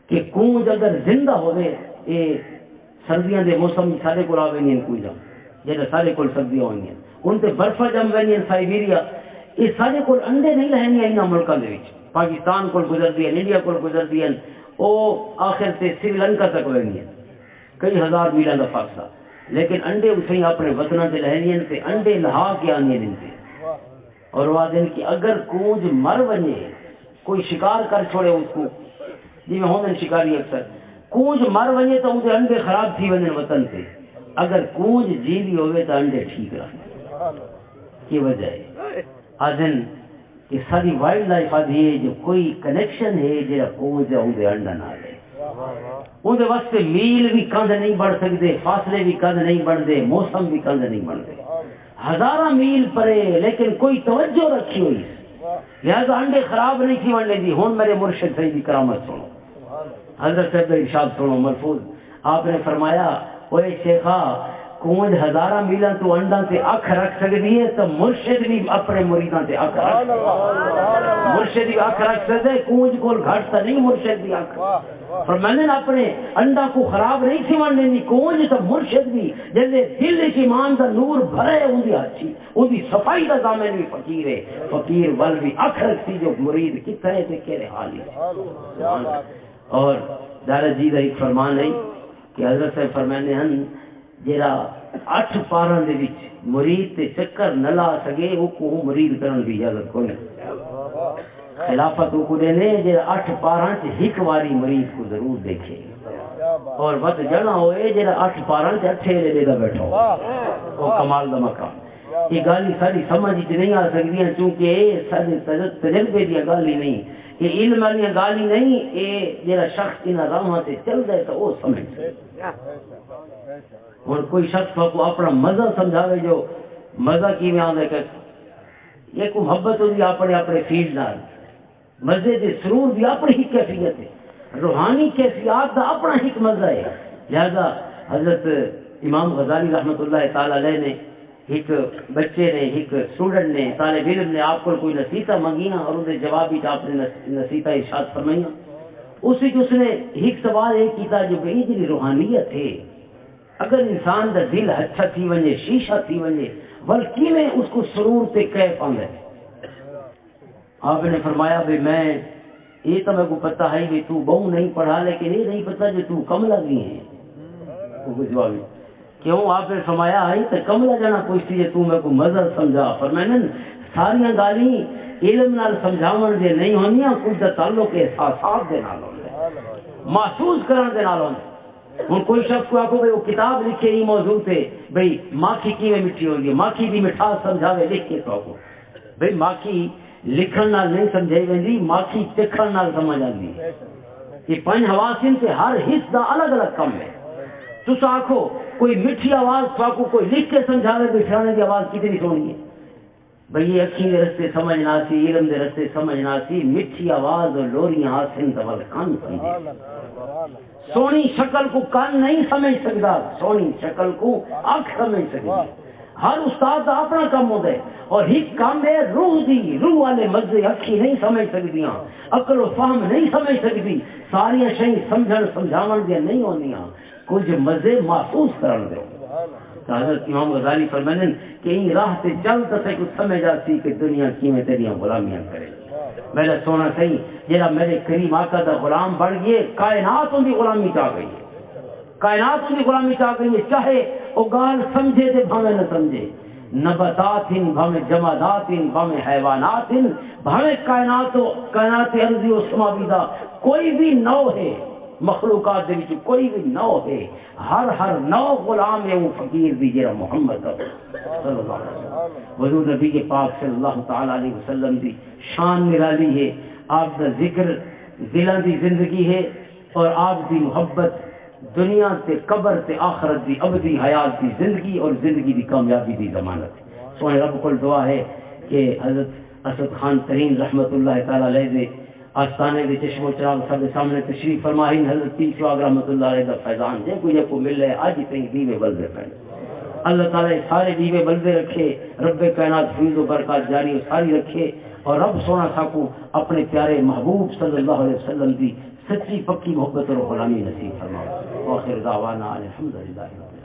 کہ کونج اگر زندہ ہوئے، یہ سردیاں دے موسم سارے کو آوے نہیں کوئی جم جیسے سارے کو سردیاں ہوئی ہیں ان تے برفا جم رہی ہیں، سائبیریا یہ سارے کو انڈے نہیں رہنی انہاں ملکوں دے وچ، پاکستان کو گزرتی ہیں، انڈیا کو گزرتی ہیں، وہ آخر تے سری لنکا تک رہنی ہیں، کئی ہزار میلاں دا فاصلہ، لیکن انڈے اسے اپنے وطنوں سے رہنی ہیں تے انڈے لہا کے آنی ہیں۔ اور وہ دن کہ اگر کونج مر بنے کوئی شکار کر چھوڑے اس کو، جی میں ہوں شکاری اکثر کونج مر بنے تو ان کے انڈے خراب تھی بنے وطن سے، اگر کونج جیوی ہوئے تو انڈے ٹھیک رہے کی وجہ ہے آدن کہ ساری وائلڈ لائف آدھی ہے جو کوئی کنیکشن ہے جہاں کونج ان کے انڈا نہ لے، ان کے واسطے میل بھی کند نہیں بڑھ سکتے، فاصلے بھی کند نہیں بڑھتے، موسم بھی کند نہیں بڑھتے، ہزارہ میل پرے لیکن کوئی توجہ رکھی ہوئی، لہذا انڈے خراب نہیں تھی ونڈے دی۔ ہون میرے مرشد صحیح دی کرامت سنو، حضرت صاحب ارشاد سنو مرفوض، آپ نے فرمایا اوے شیخا کونج ہزارہ میلاں تو انڈاں سے اکھ رکھ سکتی ہے تو مرشد بھی اپنے مریداں سے اکھ رکھ سکتے، مرشد بھی اکھ رکھ سکتے، کونج کو گھٹ تا نہیں مرشد بھی اکھ، پر میں نے اپنے انڈا کو خراب نہیں تھی ونڈے دی کونج تو مرشد بھی جیسے دل کی ایمان دا نور بھرے ان دی اچھی ان دی صفائی دا ضامن بھی فقیر ہے، فقیر ول بھی اکھ رکھتی جو مرید کتنا ہے تے کہڑے حال ہے۔ اور دارا جی دا ایک فرمان ہے کہ حضرت صاحب فرمانے ہیں جیڑا 8 پاراں دے وچ مرید تے چکر نہ لا سکے او کو مرید کرن دی اجازت کوئی خلافت کو دینے جیڑا 8 پاراں چ ایک واری مرید کو ضرور دیکھے، اور وقت جنا ہوئے جیڑا 8 پاراں چ اٹھے لے دا بیٹھا ہو، وہ کمال دا مقام۔ یہ گالی ساری سمجھ چ نہیں آ سکتی چونکہ سارے تجربے دی گالی نہیں، یہ علم والی گالی نہیں، یہ جیڑا شخص ان راہاں تے چلدا ہے تو وہ سمجھ اور کوئی شخص کو اپنا مزہ سمجھاوے جو مزہ کی میں آدھے کہ یہ کو محبت ہوگی اپنے اپنے فیلڈ نال، مزے دے سرور بھی اپنی ہی کیفیت ہے، روحانی کیفیات دا اپنا ہی مزہ ہے۔ لہذا حضرت امام غزالی رحمۃ اللہ تعالی علیہ نے ایک بچے نے ایک اسٹوڈنٹ نے طالب علم نے آپ کو کوئی نصیحت منگی اور اس جواب ہی آپ نے نصیحت ارشاد فرمائی، اس نے ایک سوال یہ کیتا جو کہ یہ روحانیت ہے اگر انسان دا دل اچھا تھی ونجے شیشہ تھی ونجے بلکہ میں اس کو سرور تے کیف آندا ہے۔ آپ نے فرمایا بھی میں یہ تو میں کو پتہ ہے کہ تو بہو نہیں پڑھا لیکن یہ نہیں پتہ جو تو کملا بھی ہے، وہ جواب کیوں؟ آپ نے فرمایا ہے تو کملا جانا پوچھتی ہے تو میں کو مزہ سمجھا، فرمایا ساری گالی علم نال سمجھاون دے نہیں ہونیاں، کچھ دا تعلق احساسات دے نال ہوندا محسوس کرن دے نال ہوندا۔ ہوں کوئی شخص کو آخو بھائی وہ کتاب لکھے ہی موضوع تے بھائی ماکھی کی میں مٹھی ہوگی، ماکھی کی مٹھاس سمجھاوے لکھ کے تو آخو بھائی ماکھی لکھن نال نہیں سمجھائی ویندی، ماکھی چکھن نال سمجھ آندی۔ یہ 5 حواسن سے ہر حص دا الگ الگ کم ہے۔ تس آخو کوئی میٹھی آواز تو آخو کوئی لکھ کے سمجھاوے بھی فلانے کی آواز کتنی سونی ہے، بھئی یہ اکھی دے رستے سمجھنا سی، علم دے رستے سمجھنا سی، میٹھی آواز اور لوریاں حاصل دول کان سمجھے، سونی شکل کو کان نہیں سمجھ سکتا، سونی شکل کو آنکھ سمجھ سکتی۔ ہر استاد کا اپنا کام ہوتا ہے اور ایک کام ہے روح دی، روح والے مزے اکھی نہیں سمجھ سکتی، عقل و فہم نہیں سمجھ سکتی، ساری شئی سمجھن سمجھاون دیا نہیں ہونیاں، کچھ مزے محسوس کرن دے۔ حضرت امام غزالی فرماتے ہیں کہ این راہ تے چل تے کچھ سمجھ آتی کہ دنیا کیویں تیریاں غلامیاں کرے۔ میرا سونا صحیح جڑا میرے کریم آقا دا غلام بن گئے، کائنات ان دی غلامی چاہ گئی ہے، کائنات ان دی غلامی چاہ گئی ہے، چاہے او گال سمجھے تے بھاویں نہ سمجھے، نباتات ہیں بھاویں جمادات ہیں بھاویں حیوانات ہیں بھاویں کائنات ارضی و سماوی دا کوئی بھی نو ہے، مخلوقات دے وچ کوئی بھی نو ہے، ہر نو غلام ہے وہ فقیر دی جڑا محمد صلی اللہ علیہ وسلم حضور نبی کے پاک صلی اللہ تعالی علیہ وسلم دی شان نرالی ہے، آپ دا ذکر دلاں دی زندگی ہے، اور آپ دی محبت دنیا تے قبر تے آخرت دی ابدی حیات دی زندگی اور زندگی دی کامیابی دی ضمانت ہے۔ سونے رب کو دعا ہے کہ حضرت اسد خان ترین رحمت اللہ تعالی علیہ دے آستانے دے چشم و چراغ سب سامنے تشریف فرمائیں، حضرت پیر سواگ رحمت اللہ علیہ دا فیضان جے کوئی کو مل ہے آج تک دیوے بلدے پہ اللہ تعالی سارے دیوے بلدے رکھے، رب کائنات فیض و برکات جاری و ساری رکھے، اور رب سونا ساکو اپنے پیارے محبوب صلی اللہ علیہ وسلم دی سچی پکی محبت اور غلامی نصیب فرمائے۔ وآخر دعوانا الحمدللہ۔